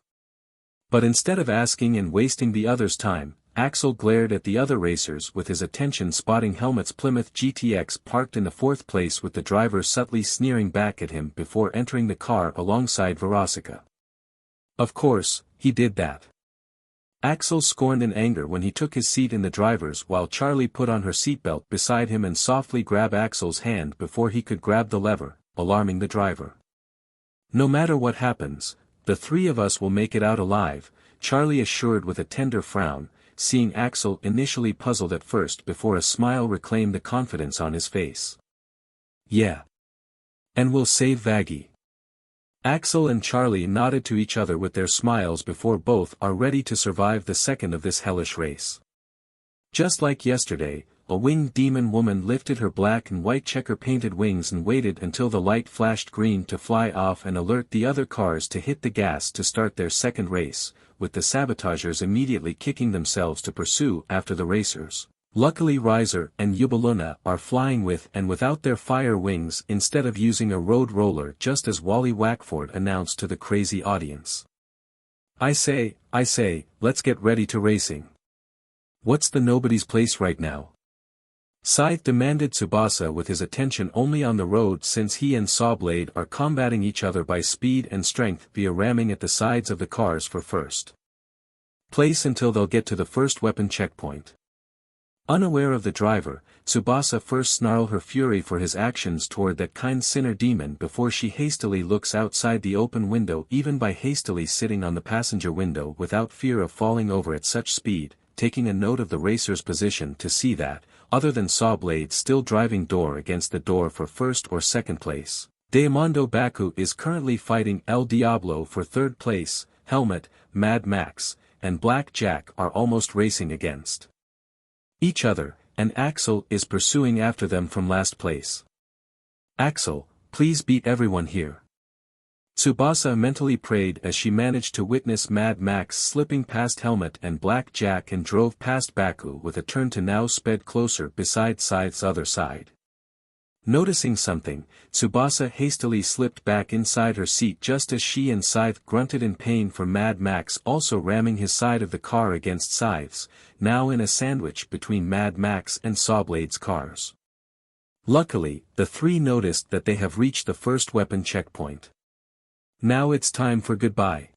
[SPEAKER 2] But instead of asking and wasting the others' time, Axel glared at the other racers with his attention spotting Helmut's Plymouth GTX parked in the fourth place with the driver subtly sneering back at him before entering the car alongside Veronica. Of course, he did that. Axel scorned in anger when he took his seat in the driver's while Charlie put on her seatbelt beside him and softly grabbed Axel's hand before he could grab the lever, alarming the driver. "No matter what happens, the three of us will make it out alive," Charlie assured with a tender frown, seeing Axel initially puzzled at first before a smile reclaimed the confidence on his face. "Yeah. And we'll save Vaggie." Axel and Charlie nodded to each other with their smiles before both are ready to survive the second of this hellish race. Just like yesterday, a winged demon woman lifted her black and white checker-painted wings and waited until the light flashed green to fly off and alert the other cars to hit the gas to start their second race, with the sabotagers immediately kicking themselves to pursue after the racers. Luckily Riser and Yubaluna are flying with and without their fire wings instead of using a road roller, just as Wally Wackford announced to the crazy audience. I say, let's get ready to racing. What's the nobody's place right now?" Scythe demanded Tsubasa with his attention only on the road since he and Sawblade are combating each other by speed and strength via ramming at the sides of the cars for first place until they'll get to the first weapon checkpoint. Unaware of the driver, Tsubasa first snarled her fury for his actions toward that kind sinner demon before she hastily looks outside the open window, even by hastily sitting on the passenger window without fear of falling over at such speed, taking a note of the racer's position to see that, other than Sawblade still driving door against the door for first or second place, Diamando Baku is currently fighting El Diablo for third place. Helmut, Mad Max, and Black Jack are almost racing against each other, and Axel is pursuing after them from last place. "Axel, please beat everyone here." Tsubasa mentally prayed as she managed to witness Mad Max slipping past Helmut and Black Jack and drove past Baku with a turn to now sped closer beside Scythe's other side. Noticing something, Tsubasa hastily slipped back inside her seat just as she and Scythe grunted in pain for Mad Max also ramming his side of the car against Scythe's, now in a sandwich between Mad Max and Sawblade's cars. Luckily, the three noticed that they have reached the first weapon checkpoint. Now it's time for goodbye.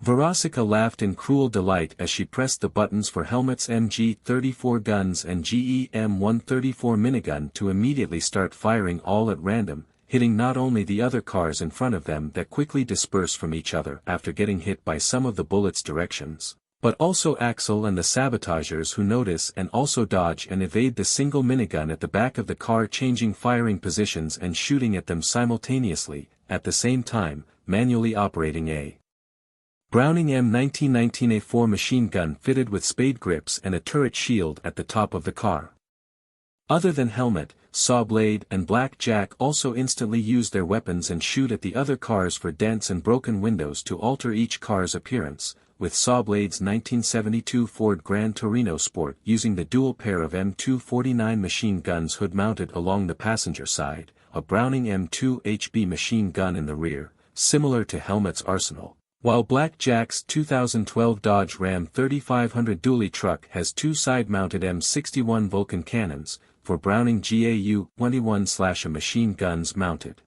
[SPEAKER 2] Veronica laughed in cruel delight as she pressed the buttons for Helmut's MG-34 guns and GEM-134 minigun to immediately start firing all at random, hitting not only the other cars in front of them that quickly disperse from each other after getting hit by some of the bullets' directions, but also Axel and the sabotagers who notice and also dodge and evade the single minigun at the back of the car, changing firing positions and shooting at them simultaneously, at the same time, manually operating a Browning M1919A4 machine gun fitted with spade grips and a turret shield at the top of the car. Other than Helmut, Sawblade and Black Jack also instantly use their weapons and shoot at the other cars for dents and broken windows to alter each car's appearance, with Sawblade's 1972 Ford Gran Torino Sport using the dual pair of M249 machine guns hood-mounted along the passenger side, a Browning M2 HB machine gun in the rear, similar to Helmut's arsenal, While Black Jack's 2012 Dodge Ram 3500 dually truck has two side-mounted M61 Vulcan cannons, for Browning GAU-21 machine guns mounted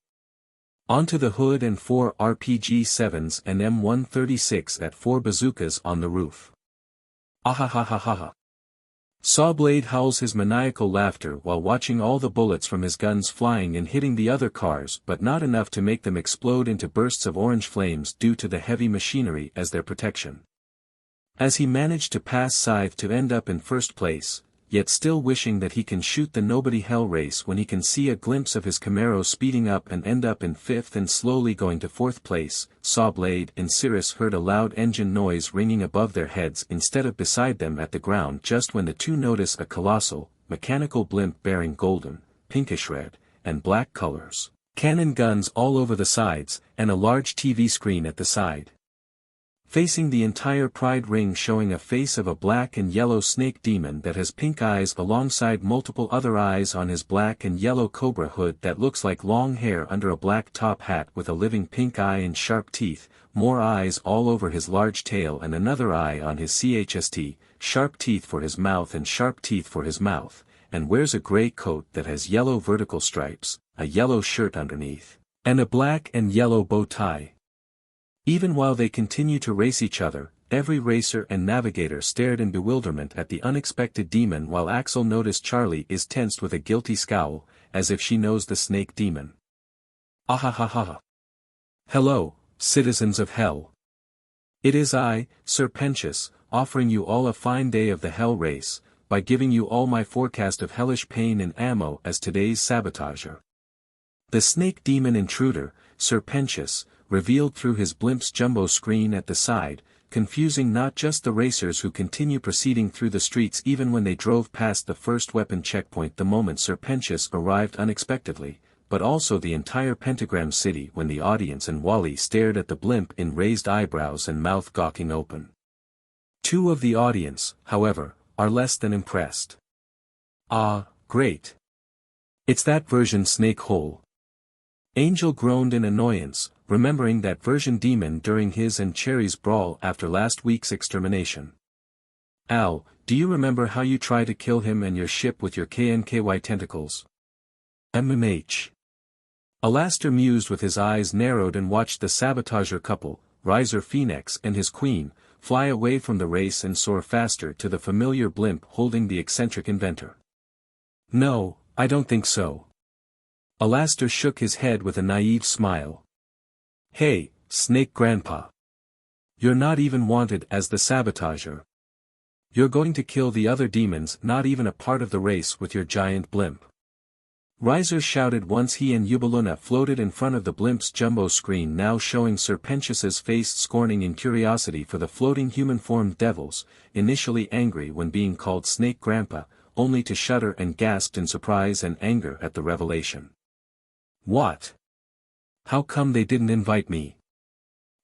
[SPEAKER 2] onto the hood and four RPG-7s and M136 at 4 bazookas on the roof. Ahahahaha. Sawblade howls his maniacal laughter while watching all the bullets from his guns flying and hitting the other cars, but not enough to make them explode into bursts of orange flames due to the heavy machinery as their protection. As he managed to pass Scythe to end up in first place, yet still wishing that he can shoot the nobody hell race when he can see a glimpse of his Camaro speeding up and end up in fifth and slowly going to fourth place, Sawblade and Cirrus heard a loud engine noise ringing above their heads instead of beside them at the ground just when the two notice a colossal, mechanical blimp bearing golden, pinkish red, and black colors, cannon guns all over the sides, and a large TV screen at the side. Facing the entire Pride ring showing a face of a black and yellow snake demon that has pink eyes alongside multiple other eyes on his black and yellow cobra hood that looks like long hair under a black top hat with a living pink eye and sharp teeth, more eyes all over his large tail and another eye on his chst, sharp teeth for his mouth and sharp teeth for his mouth, and wears a gray coat that has yellow vertical stripes, a yellow shirt underneath, and a black and yellow bow tie. Even while they continue to race each other, every racer and navigator stared in bewilderment at the unexpected demon while Axel noticed Charlie is tensed with a guilty scowl, as if she knows the snake demon. Ahahaha. Hello, citizens of hell. It is I, Sir Pentious, offering you all a fine day of the hell race, by giving you all my forecast of hellish pain and ammo as today's sabotager. The snake demon intruder, Sir Pentious, revealed through his blimp's jumbo screen at the side, confusing not just the racers who continue proceeding through the streets even when they drove past the first weapon checkpoint the moment Sir Pentious arrived unexpectedly, but also the entire Pentagram City when the audience and Wally stared at the blimp in raised eyebrows and mouth gawking open. Two of the audience, however, are less than impressed. Ah, great. It's that version snake hole. Angel groaned in annoyance, remembering that version demon during his and Cherry's brawl after last week's extermination. Al, do you remember how you tried to kill him and your ship with your KNKY tentacles? MMH. Alastor mused with his eyes narrowed and watched the sabotager couple, Riser Phoenix and his queen, fly away from the race and soar faster to the familiar blimp holding the eccentric inventor. No, I don't think so. Alastor shook his head with a naive smile. Hey, Snake Grandpa. You're not even wanted as the sabotager. You're going to kill the other demons not even a part of the race with your giant blimp. Riser shouted once he and Yubaluna floated in front of the blimp's jumbo screen now showing Sir Pentius's face scorning in curiosity for the floating human-formed devils, initially angry when being called Snake Grandpa, only to shudder and gasp in surprise and anger at the revelation. What? How come they didn't invite me?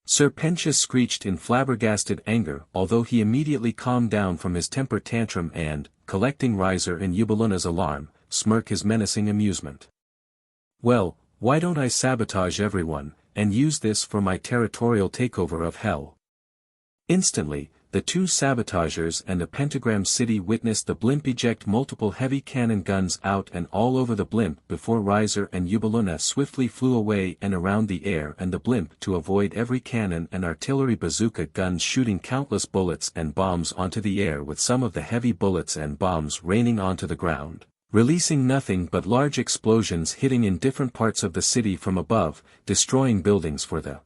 [SPEAKER 2] Sir Pentius screeched in flabbergasted anger although he immediately calmed down from his temper tantrum and, collecting Riser and Yubaluna's alarm, smirk his menacing amusement. Well, why don't I sabotage everyone, and use this for my territorial takeover of hell? Instantly, the two sabotagers and the Pentagram City witnessed the blimp eject multiple heavy cannon guns out and all over the blimp before Riser and Yubaluna swiftly flew away and around the air and the blimp to avoid every cannon and artillery bazooka guns shooting countless bullets and bombs onto the air with some of the heavy bullets and bombs raining onto the ground, releasing nothing but large explosions hitting in different parts of the city from above, destroying buildings for the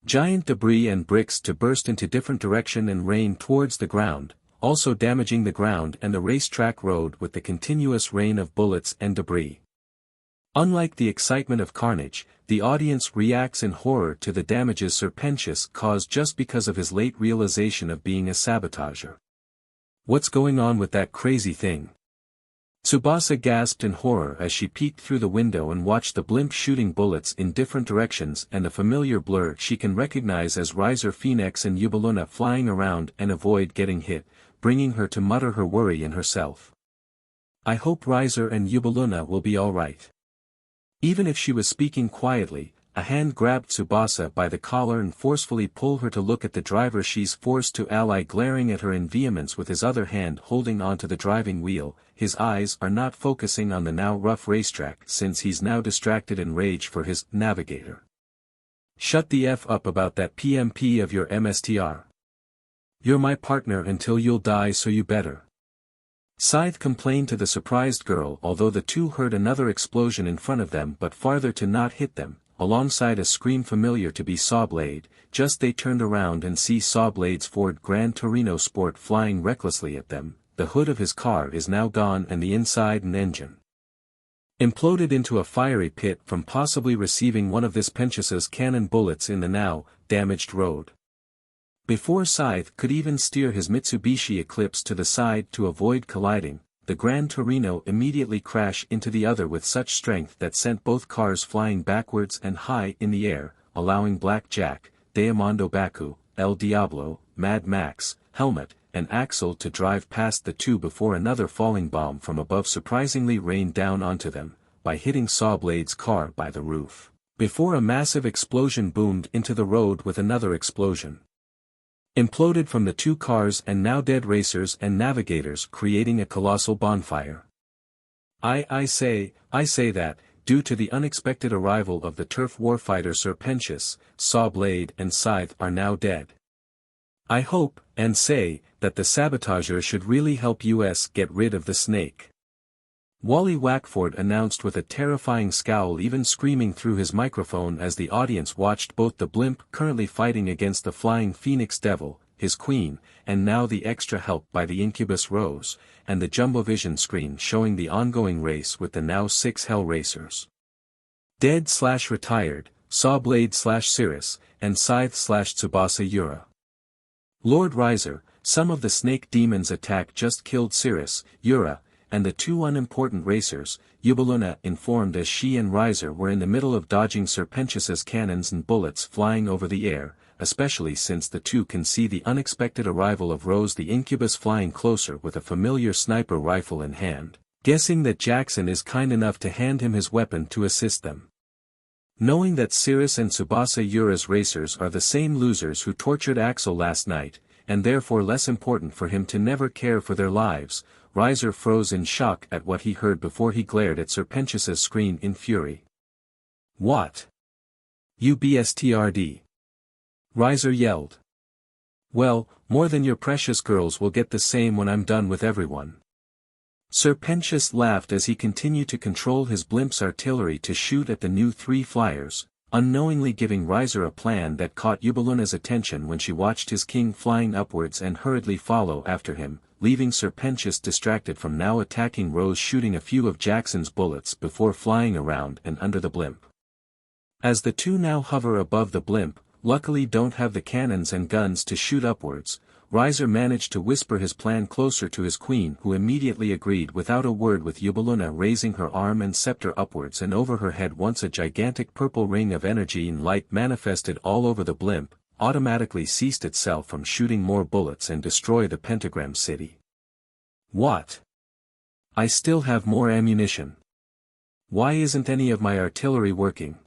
[SPEAKER 2] giant debris and bricks to burst into different direction and rain towards the ground, also damaging the ground and the racetrack road with the continuous rain of bullets and debris. Unlike the excitement of carnage, the audience reacts in horror to the damages Sir Pentius caused just because of his late realization of being a sabotager. What's going on with that crazy thing? Tsubasa gasped in horror as she peeked through the window and watched the blimp shooting bullets in different directions and a familiar blur she can recognize as Riser Phoenix and Yubaluna flying around and avoid getting hit, bringing her to mutter her worry in herself. I hope Riser and Yubaluna will be alright. Even if she was speaking quietly, a hand grabbed Tsubasa by the collar and forcefully pull her to look at the driver. She's forced to ally, glaring at her in vehemence with his other hand holding onto the driving wheel. His eyes are not focusing on the now rough racetrack since he's now distracted in rage for his navigator. Shut the F up about that PMP of your MSTR. You're my partner until you'll die, so you better. Scythe complained to the surprised girl, although the two heard another explosion in front of them but farther to not hit them, alongside a scream familiar to be Sawblade. Just they turned around and see Sawblade's Ford Gran Torino Sport flying recklessly at them. The hood of his car is now gone and the inside and engine imploded into a fiery pit from possibly receiving one of this Penchasa's cannon bullets in the now damaged road. Before Scythe could even steer his Mitsubishi Eclipse to the side to avoid colliding, the Gran Torino immediately crashed into the other with such strength that sent both cars flying backwards and high in the air, allowing Black Jack, Diamondo Baku, El Diablo, Mad Max, Helmet, and Axel to drive past the two before another falling bomb from above surprisingly rained down onto them, by hitting Sawblade's car by the roof, before a massive explosion boomed into the road with another explosion imploded from the two cars and now dead racers and navigators, creating a colossal bonfire. I say that, due to the unexpected arrival of the turf warfighter Serpentius, Sawblade and Scythe are now dead. I hope, and say, that the sabotager should really help us get rid of the snake. Wally Wackford announced with a terrifying scowl, even screaming through his microphone as the audience watched both the blimp currently fighting against the flying Phoenix Devil, his queen, and now the extra help by the Incubus Rose, and the Jumbovision screen showing the ongoing race with the now 6 Hell Racers. Dead/retired, Sawblade/Cirrus, and Scythe/Tsubasa Yura. Lord Riser, some of the snake demons' attack just killed Cirrus, Yura, and the two unimportant racers. Yubaluna informed as she and Riser were in the middle of dodging Serpentius's cannons and bullets flying over the air, especially since the two can see the unexpected arrival of Rose the Incubus flying closer with a familiar sniper rifle in hand, guessing that Jackson is kind enough to hand him his weapon to assist them. Knowing that Cirrus and Tsubasa Yura's racers are the same losers who tortured Axel last night, and therefore less important for him to never care for their lives, Riser froze in shock at what he heard before he glared at Serpentius's screen in fury. What? UBSTRD. Riser yelled. Well, more than your precious girls will get the same when I'm done with everyone. Serpentius laughed as he continued to control his blimp's artillery to shoot at the new 3 flyers, unknowingly giving Riser a plan that caught Yubaluna's attention when she watched his king flying upwards and hurriedly follow after him, leaving Serpentius distracted from now attacking Rose, shooting a few of Jackson's bullets before flying around and under the blimp. As the two now hover above the blimp, luckily don't have the cannons and guns to shoot upwards, Riser managed to whisper his plan closer to his queen, who immediately agreed without a word, with Yubaluna raising her arm and scepter upwards and over her head. Once a gigantic purple ring of energy and light manifested all over the blimp, automatically ceased itself from shooting more bullets and destroy the pentagram city. What? I still have more ammunition. Why isn't any of my artillery working?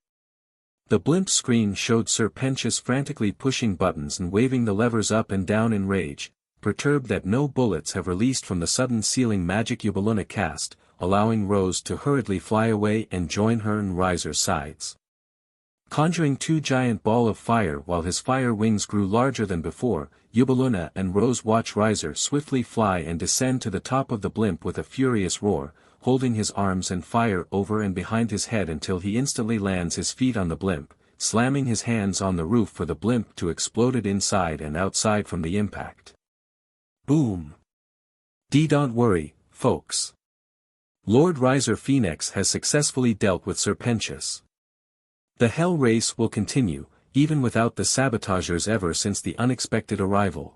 [SPEAKER 2] The blimp screen showed Serpentius frantically pushing buttons and waving the levers up and down in rage, perturbed that no bullets have released from the sudden sealing magic Yubaluna cast, allowing Rose to hurriedly fly away and join her and Riser's sides. Conjuring 2 giant ball of fire while his fire wings grew larger than before, Yubaluna and Rose watch Riser swiftly fly and descend to the top of the blimp with a furious roar, holding his arms and fire over and behind his head until he instantly lands his feet on the blimp, slamming his hands on the roof for the blimp to explode inside and outside from the impact. Boom! Don't worry, folks. Lord Riser Phoenix has successfully dealt with Serpentius. The hell race will continue, even without the sabotagers, ever since the unexpected arrival.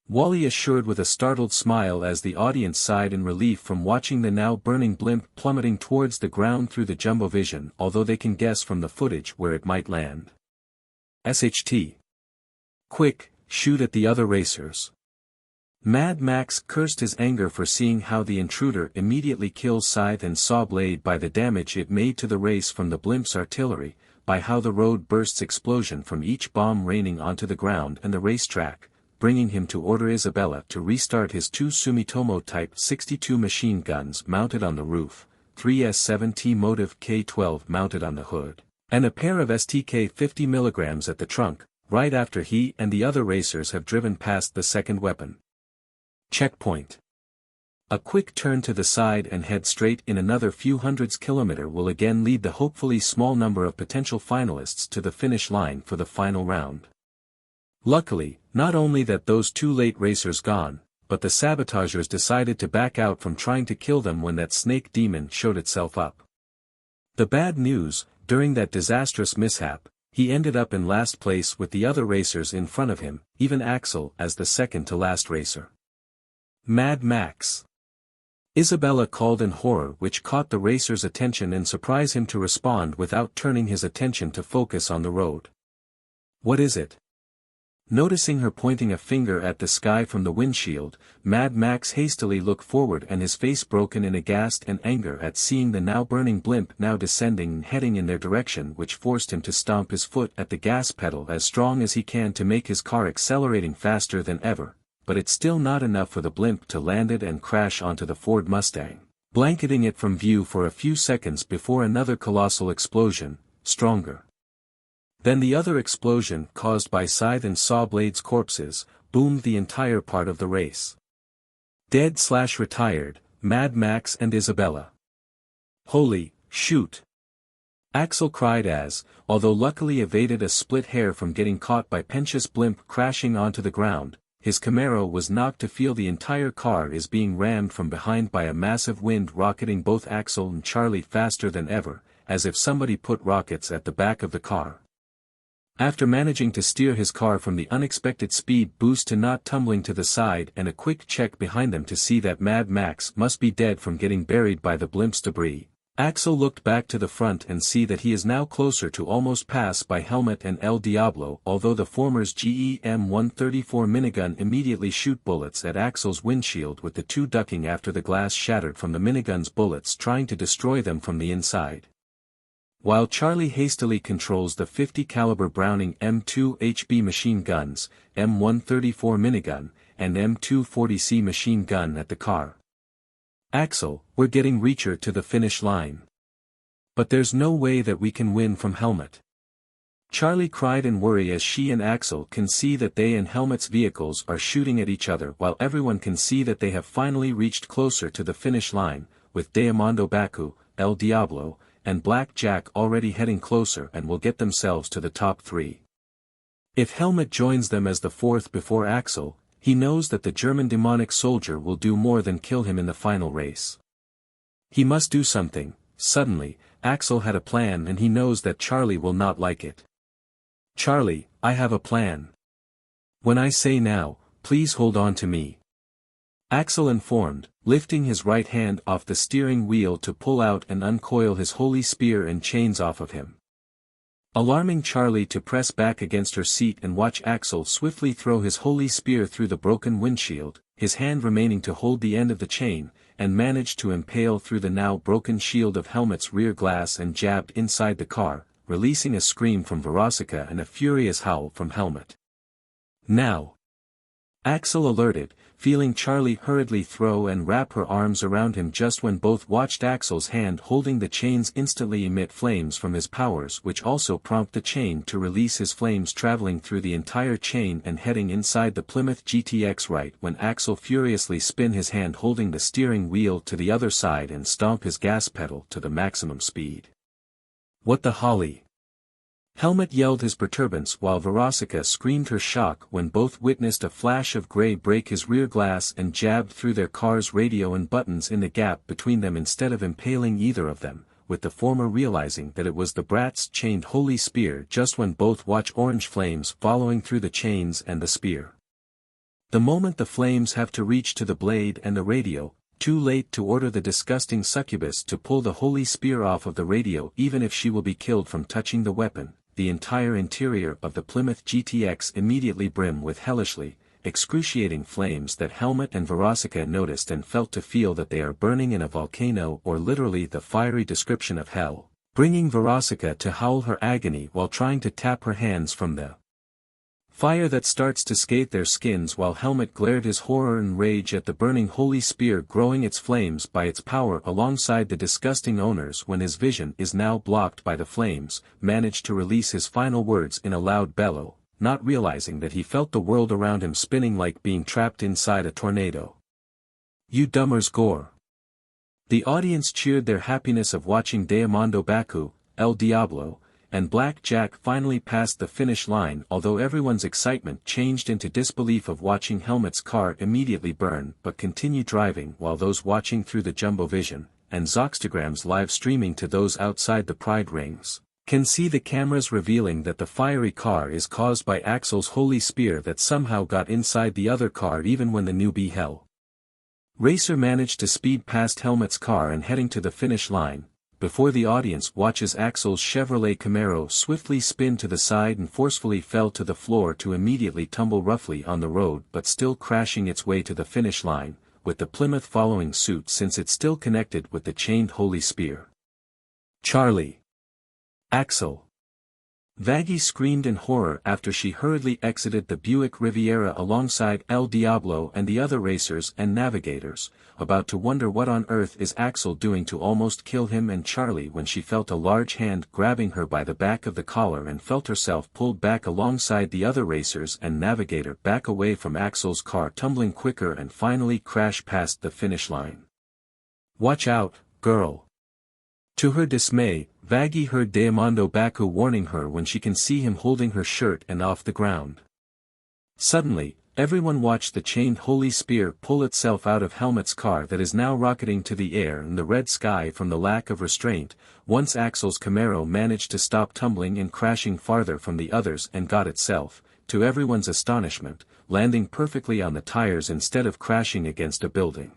[SPEAKER 2] Wally assured with a startled smile as the audience sighed in relief from watching the now burning blimp plummeting towards the ground through the jumbovision, although they can guess from the footage where it might land. SHT. Quick, shoot at the other racers. Mad Max cursed his anger for seeing how the intruder immediately kills Scythe and Sawblade by the damage it made to the race from the blimp's artillery, by how the road bursts explosion from each bomb raining onto the ground and the racetrack, bringing him to order Isabella to restart his two Sumitomo Type 62 machine guns mounted on the roof, 3S7T Motive K12 mounted on the hood, and a pair of STK 50 mg at the trunk, right after he and the other racers have driven past the second weapon. Checkpoint. A quick turn to the side and head straight in another few hundreds kilometer will again lead the hopefully small number of potential finalists to the finish line for the final round. Luckily, not only that those two late racers gone, but the sabotagers decided to back out from trying to kill them when that snake demon showed itself up. The bad news, during that disastrous mishap, he ended up in last place with the other racers in front of him, even Axel as the second to last racer. Mad Max. Isabella called in horror, which caught the racer's attention and surprised him to respond without turning his attention to focus on the road. What is it? Noticing her pointing a finger at the sky from the windshield, Mad Max hastily looked forward and his face broken in aghast and anger at seeing the now burning blimp now descending and heading in their direction, which forced him to stomp his foot at the gas pedal as strong as he can to make his car accelerating faster than ever, but it's still not enough for the blimp to land it and crash onto the Ford Mustang, blanketing it from view for a few seconds before another colossal explosion, stronger than the other explosion caused by Scythe and Sawblade's corpses, boomed the entire part of the race. Dead/retired, Mad Max and Isabella. Holy, shoot! Axel cried as, although luckily evaded a split hair from getting caught by Pench's blimp crashing onto the ground, his Camaro was knocked to feel the entire car is being rammed from behind by a massive wind rocketing both Axel and Charlie faster than ever, as if somebody put rockets at the back of the car. After managing to steer his car from the unexpected speed boost to not tumbling to the side and a quick check behind them to see that Mad Max must be dead from getting buried by the blimp's debris, Axel looked back to the front and see that he is now closer to almost pass by Helmet and El Diablo, although the former's GEM 134 minigun immediately shoot bullets at Axel's windshield, with the two ducking after the glass shattered from the minigun's bullets trying to destroy them from the inside. While Charlie hastily controls the 50 caliber Browning M2 HB machine guns, M134 minigun, and M240C machine gun at the car. Axel, we're getting Reacher to the finish line. But there's no way that we can win from Helmet. Charlie cried in worry as she and Axel can see that they and Helmet's vehicles are shooting at each other, while everyone can see that they have finally reached closer to the finish line, with Diamando Baku, El Diablo, and Black Jack already heading closer and will get themselves to the top three. If Helmet joins them as the fourth before Axel, he knows that the German demonic soldier will do more than kill him in the final race. He must do something. Suddenly, Axel had a plan and he knows that Charlie will not like it. Charlie, I have a plan. When I say now, please hold on to me. Axel informed, lifting his right hand off the steering wheel to pull out and uncoil his holy spear and chains off of him. Alarming Charlie to press back against her seat and watch Axel swiftly throw his holy spear through the broken windshield, his hand remaining to hold the end of the chain, and managed to impale through the now broken shield of Helmet's rear glass and jabbed inside the car, releasing a scream from Veronica and a furious howl from Helmet. Now! Axel alerted, feeling Charlie hurriedly throw and wrap her arms around him just when both watched Axel's hand holding the chains instantly emit flames from his powers, which also prompt the chain to release his flames traveling through the entire chain and heading inside the Plymouth GTX right when Axel furiously spin his hand holding the steering wheel to the other side and stomp his gas pedal to the maximum speed. What the holly? Helmet yelled his perturbance while Veronica screamed her shock when both witnessed a flash of gray break his rear glass and jabbed through their car's radio and buttons in the gap between them instead of impaling either of them, with the former realizing that it was the brat's chained holy spear just when both watch orange flames following through the chains and the spear. The moment the flames have to reach to the blade and the radio, too late to order the disgusting succubus to pull the holy spear off of the radio even if she will be killed from touching the weapon. The entire interior of the Plymouth GTX immediately brim with hellishly, excruciating flames that Helmet and Veronica noticed and felt to feel that they are burning in a volcano or literally the fiery description of hell, bringing Veronica to howl her agony while trying to tap her hands from the fire that starts to scathe their skins, while Helmet glared his horror and rage at the burning holy spear growing its flames by its power alongside the disgusting owners. When his vision is now blocked by the flames, managed to release his final words in a loud bellow, not realizing that he felt the world around him spinning like being trapped inside a tornado. "You dummers gore!" The audience cheered their happiness of watching Diamando Baku, El Diablo, and Black Jack finally passed the finish line, although everyone's excitement changed into disbelief of watching Helmet's car immediately burn but continue driving, while those watching through the Jumbo Vision, and Zoxtagrams live streaming to those outside the Pride Rings, can see the cameras revealing that the fiery car is caused by Axel's holy spear that somehow got inside the other car even when the newbie Hell Racer managed to speed past Helmet's car and heading to the finish line, before the audience watches Axel's Chevrolet Camaro swiftly spin to the side and forcefully fell to the floor to immediately tumble roughly on the road but still crashing its way to the finish line, with the Plymouth following suit since it's still connected with the chained holy spear. "Charlie! Axel!" Vaggie screamed in horror after she hurriedly exited the Buick Riviera alongside El Diablo and the other racers and navigators, about to wonder what on earth is Axel doing to almost kill him and Charlie, when she felt a large hand grabbing her by the back of the collar and felt herself pulled back alongside the other racers and navigator back away from Axel's car, tumbling quicker and finally crash past the finish line. "Watch out, girl!" To her dismay, Vaggie heard Diamando Baku warning her when she can see him holding her shirt and off the ground. Suddenly, everyone watched the chained holy spear pull itself out of Helmet's car that is now rocketing to the air in the red sky from the lack of restraint, once Axel's Camaro managed to stop tumbling and crashing farther from the others and got itself, to everyone's astonishment, landing perfectly on the tires instead of crashing against a building.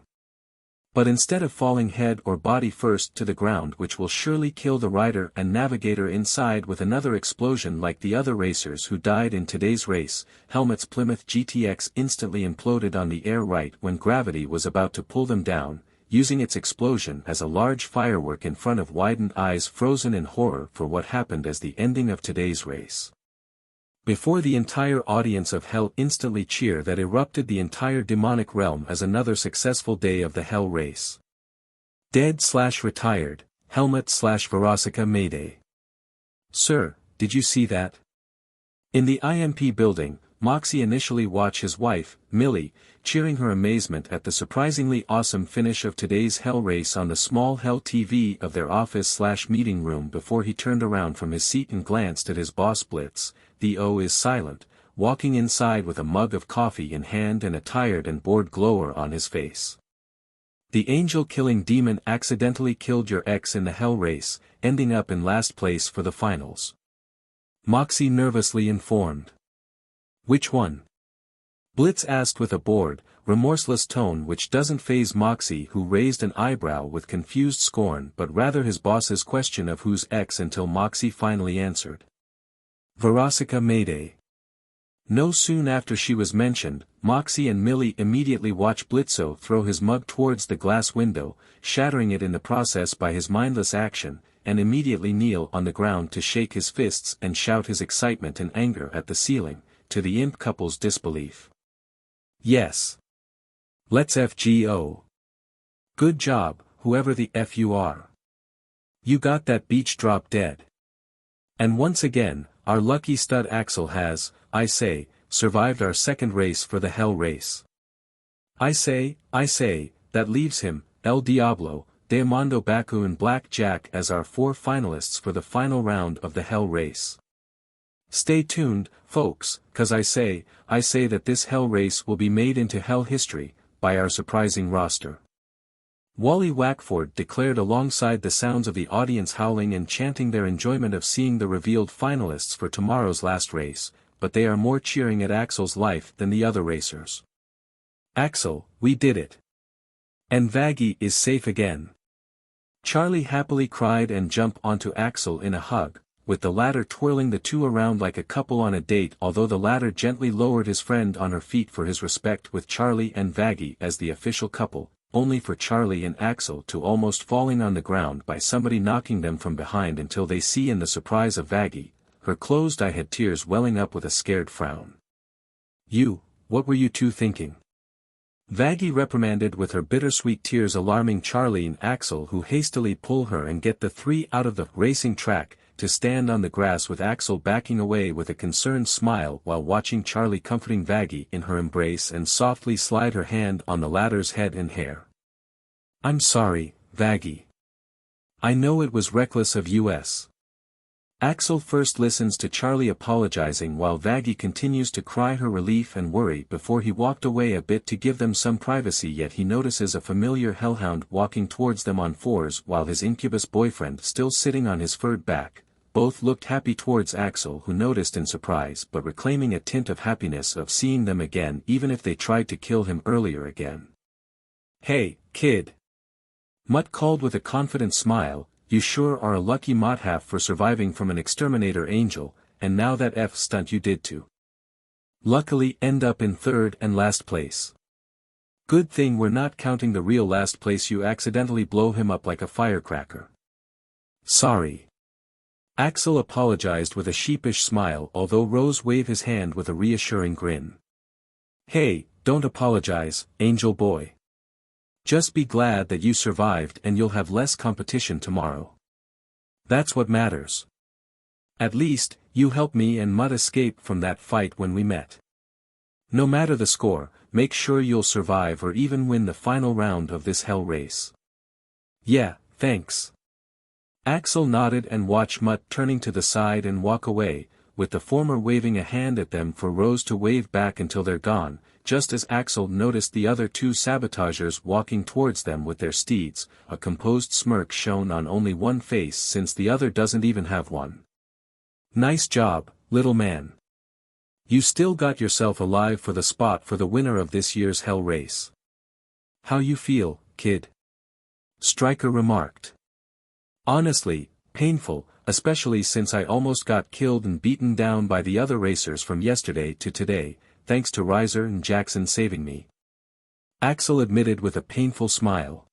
[SPEAKER 2] But instead of falling head or body first to the ground, which will surely kill the rider and navigator inside with another explosion like the other racers who died in today's race, Helmet's Plymouth GTX instantly imploded on the air right when gravity was about to pull them down, using its explosion as a large firework in front of widened eyes frozen in horror for what happened as the ending of today's race. Before the entire audience of Hell instantly cheer that erupted the entire demonic realm as another successful day of the Hell race. Dead/retired, Helmet/Veronica Mayday. "Sir, did you see that?" In the IMP building, Moxie initially watched his wife, Millie, cheering her amazement at the surprisingly awesome finish of today's Hell race on the small Hell TV of their office/meeting room before he turned around from his seat and glanced at his boss Blitz. The O is silent, walking inside with a mug of coffee in hand and a tired and bored glower on his face. "The angel-killing demon accidentally killed your ex in the Hell race, ending up in last place for the finals," Moxie nervously informed. "Which one?" Blitz asked with a bored, remorseless tone which doesn't faze Moxie, who raised an eyebrow with confused scorn, but rather his boss's question of whose ex, until Moxie finally answered. "Veronica Mayday." No soon after she was mentioned, Moxie and Millie immediately watch Blitzo throw his mug towards the glass window, shattering it in the process by his mindless action, and immediately kneel on the ground to shake his fists and shout his excitement and anger at the ceiling, to the imp couple's disbelief. "Yes. Let's FGO. Good job, whoever the F you are. You got that beach drop dead. And once again, our lucky stud Axel has, I say, survived our second race for the Hell race. I say, that leaves him, El Diablo, Diamando Baku and Black Jack as our 4 finalists for the final round of the Hell race. Stay tuned, folks, 'cause I say that this Hell race will be made into Hell history, by our surprising roster." Wally Wackford declared alongside the sounds of the audience howling and chanting their enjoyment of seeing the revealed finalists for tomorrow's last race, but they are more cheering at Axel's life than the other racers. "Axel, we did it. And Vaggie is safe again." Charlie happily cried and jumped onto Axel in a hug, with the latter twirling the two around like a couple on a date, although the latter gently lowered his friend on her feet for his respect, with Charlie and Vaggie as the official couple, only for Charlie and Axel to almost falling on the ground by somebody knocking them from behind until they see in the surprise of Vaggie, her closed eye had tears welling up with a scared frown. What were you two thinking? Vaggie reprimanded with her bittersweet tears, alarming Charlie and Axel, who hastily pull her and get the three out of the racing track, to stand on the grass with Axel backing away with a concerned smile while watching Charlie comforting Vaggie in her embrace and softly slide her hand on the latter's head and hair. "I'm sorry, Vaggie. I know it was reckless of us." Axel first listens to Charlie apologizing while Vaggie continues to cry her relief and worry before he walked away a bit to give them some privacy, yet he notices a familiar hellhound walking towards them on fours while his incubus boyfriend still sitting on his furred back. Both looked happy towards Axel, who noticed in surprise but reclaiming a tint of happiness of seeing them again even if they tried to kill him earlier again. "Hey, kid," Mutt called with a confident smile, "you sure are a lucky mothalf for surviving from an exterminator angel, and now that stunt you did too. Luckily end up in third and last place. Good thing we're not counting the real last place you accidentally blow him up like a firecracker." "Sorry." Axel apologized with a sheepish smile, although Rose waved his hand with a reassuring grin. "Hey, don't apologize, angel boy. Just be glad that you survived and you'll have less competition tomorrow. That's what matters. At least, you helped me and Mutt escape from that fight when we met. No matter the score, make sure you'll survive or even win the final round of this hell race." "Yeah, thanks." Axel nodded and watched Mutt turning to the side and walk away, with the former waving a hand at them for Rose to wave back until they're gone, just as Axel noticed the other two sabotagers walking towards them with their steeds, a composed smirk shown on only one face since the other doesn't even have one. "Nice job, little man. You still got yourself alive for the spot for the winner of this year's hell race. How you feel, kid?" Stryker remarked. "Honestly, painful, especially since I almost got killed and beaten down by the other racers from yesterday to today, thanks to Riser and Jackson saving me," Axel admitted with a painful smile.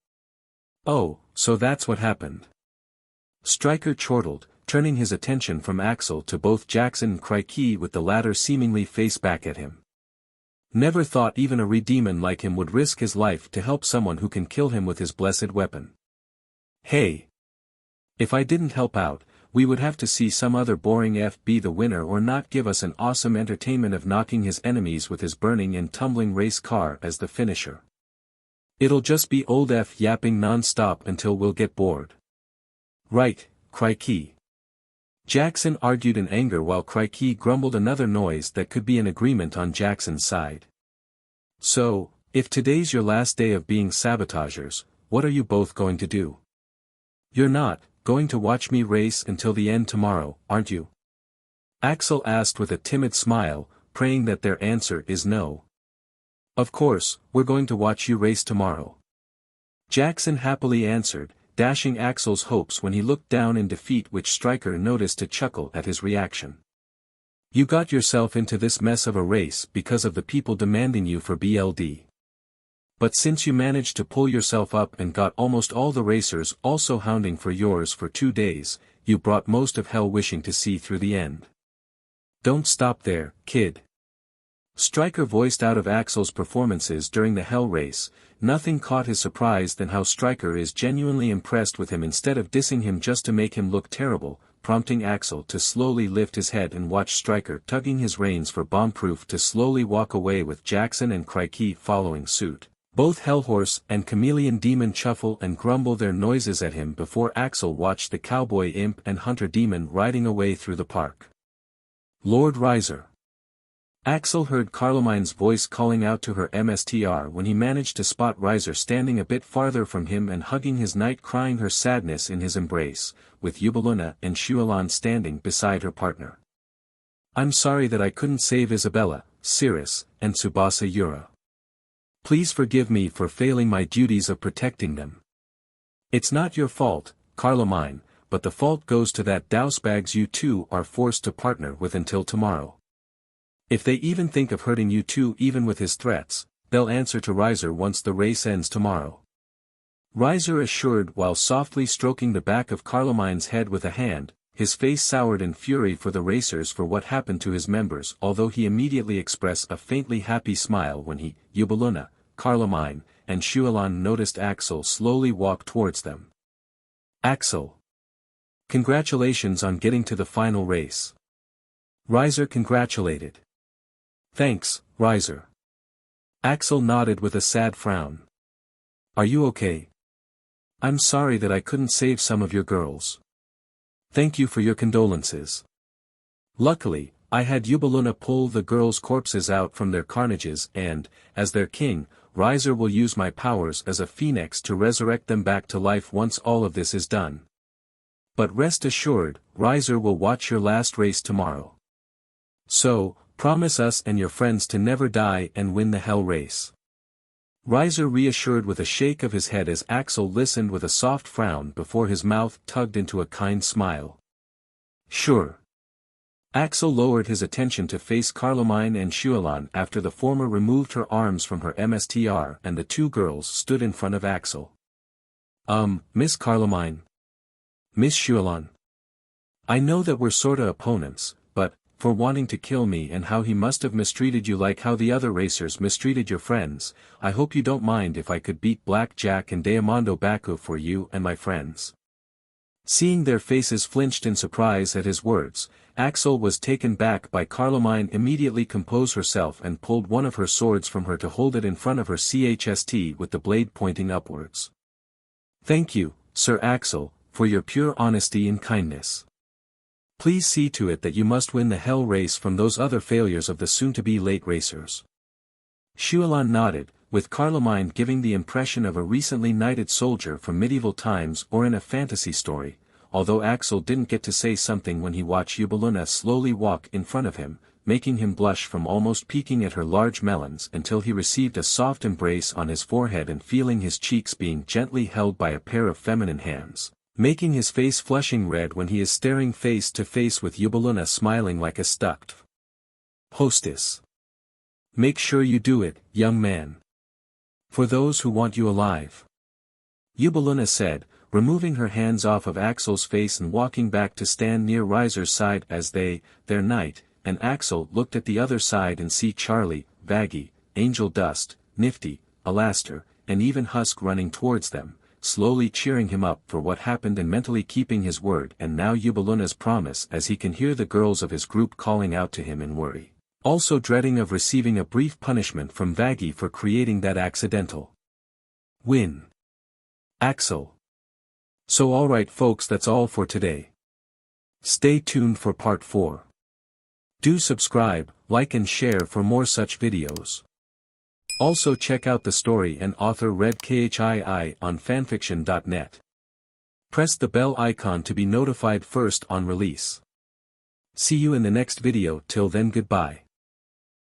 [SPEAKER 2] "Oh, so that's what happened." Stryker chortled, turning his attention from Axel to both Jackson and RedKHII, with the latter seemingly face back at him. "Never thought even a redemon like him would risk his life to help someone who can kill him with his blessed weapon. Hey! If I didn't help out, we would have to see some other boring be the winner or not give us an awesome entertainment of knocking his enemies with his burning and tumbling race car as the finisher. It'll just be old yapping non-stop until we'll get bored." "Right, RedKHII." Jackson argued in anger while RedKHII grumbled another noise that could be an agreement on Jackson's side. "So, if today's your last day of being sabotagers, what are you both going to do? You're not going to watch me race until the end tomorrow, aren't you?" Axel asked with a timid smile, praying that their answer is no. "Of course, we're going to watch you race tomorrow," Jackson happily answered, dashing Axel's hopes when he looked down in defeat, which Stryker noticed to chuckle at his reaction. "You got yourself into this mess of a race because of the people demanding you for BLD. But since you managed to pull yourself up and got almost all the racers also hounding for yours for 2 days, you brought most of hell wishing to see through the end. Don't stop there, kid." Stryker voiced out of Axel's performances during the hell race. Nothing caught his surprise than how Stryker is genuinely impressed with him instead of dissing him just to make him look terrible, prompting Axel to slowly lift his head and watch Stryker tugging his reins for bomb-proof to slowly walk away, with Jackson and RedKHII following suit. Both Hellhorse and Chameleon Demon chuckle and grumble their noises at him before Axel watched the Cowboy Imp and Hunter Demon riding away through the park. "Lord Riser." Axel heard Carlomine's voice calling out to her MSTR when he managed to spot Riser standing a bit farther from him and hugging his knight, crying her sadness in his embrace, with Yubaluna and Shualan standing beside her partner. "I'm sorry that I couldn't save Isabella, Cirrus, and Tsubasa Yura. Please forgive me for failing my duties of protecting them. It's not your fault, Carlomine, but the fault goes to that douchebags you two are forced to partner with until tomorrow. If they even think of hurting you two even with his threats, they'll answer to Riser once the race ends tomorrow." Riser assured while softly stroking the back of Carlomine's head with a hand, his face soured in fury for the racers for what happened to his members, although he immediately expressed a faintly happy smile when he, Eubeluna, Carlomine, and Shualan noticed Axel slowly walk towards them. Axel. Congratulations on getting to the final race. Riser congratulated. Thanks, Riser. Axel nodded with a sad frown. Are you okay? I'm sorry that I couldn't save some of your girls. Thank you for your condolences. Luckily, I had Eubeluna pull the girls' corpses out from their carnages and, as their king, Riser will use my powers as a phoenix to resurrect them back to life once all of this is done. But rest assured, Riser will watch your last race tomorrow. So, promise us and your friends to never die and win the hell race. Riser reassured with a shake of his head as Axel listened with a soft frown before his mouth tugged into a kind smile. Sure. Axel lowered his attention to face Carlomine and Shualan after the former removed her arms from her MSTR and the two girls stood in front of Axel. Miss Carlomine. Miss Shualan. I know that we're sorta opponents, but, for wanting to kill me and how he must have mistreated you like how the other racers mistreated your friends, I hope you don't mind if I could beat Black Jack and Diamando Baku for you and my friends. Seeing their faces flinched in surprise at his words, Axel was taken back by Carlomine immediately composed herself and pulled one of her swords from her to hold it in front of her chest with the blade pointing upwards. Thank you, Sir Axel, for your pure honesty and kindness. Please see to it that you must win the hell race from those other failures of the soon-to-be late racers. Shualan nodded, with Carlomine giving the impression of a recently knighted soldier from medieval times or in a fantasy story, although Axel didn't get to say something when he watched Eubeluna slowly walk in front of him, making him blush from almost peeking at her large melons until he received a soft embrace on his forehead and feeling his cheeks being gently held by a pair of feminine hands, making his face flushing red when he is staring face to face with Eubeluna smiling like a stuffed hostess. Make sure you do it, young man. For those who want you alive. Eubeluna said, removing her hands off of Axel's face and walking back to stand near Riser's side as they, their knight, and Axel looked at the other side and see Charlie, Vaggy, Angel Dust, Nifty, Alastor, and even Husk running towards them, slowly cheering him up for what happened and mentally keeping his word and now Eubeluna's promise as he can hear the girls of his group calling out to him in worry, also dreading of receiving a brief punishment from Vaggy for creating that accidental win. Axel. So alright folks, that's all for today. Stay tuned for part 4. Do subscribe, like and share for more such videos. Also check out the story and author RedKHII on fanfiction.net. Press the bell icon to be notified first on release. See you in the next video. Till then, goodbye.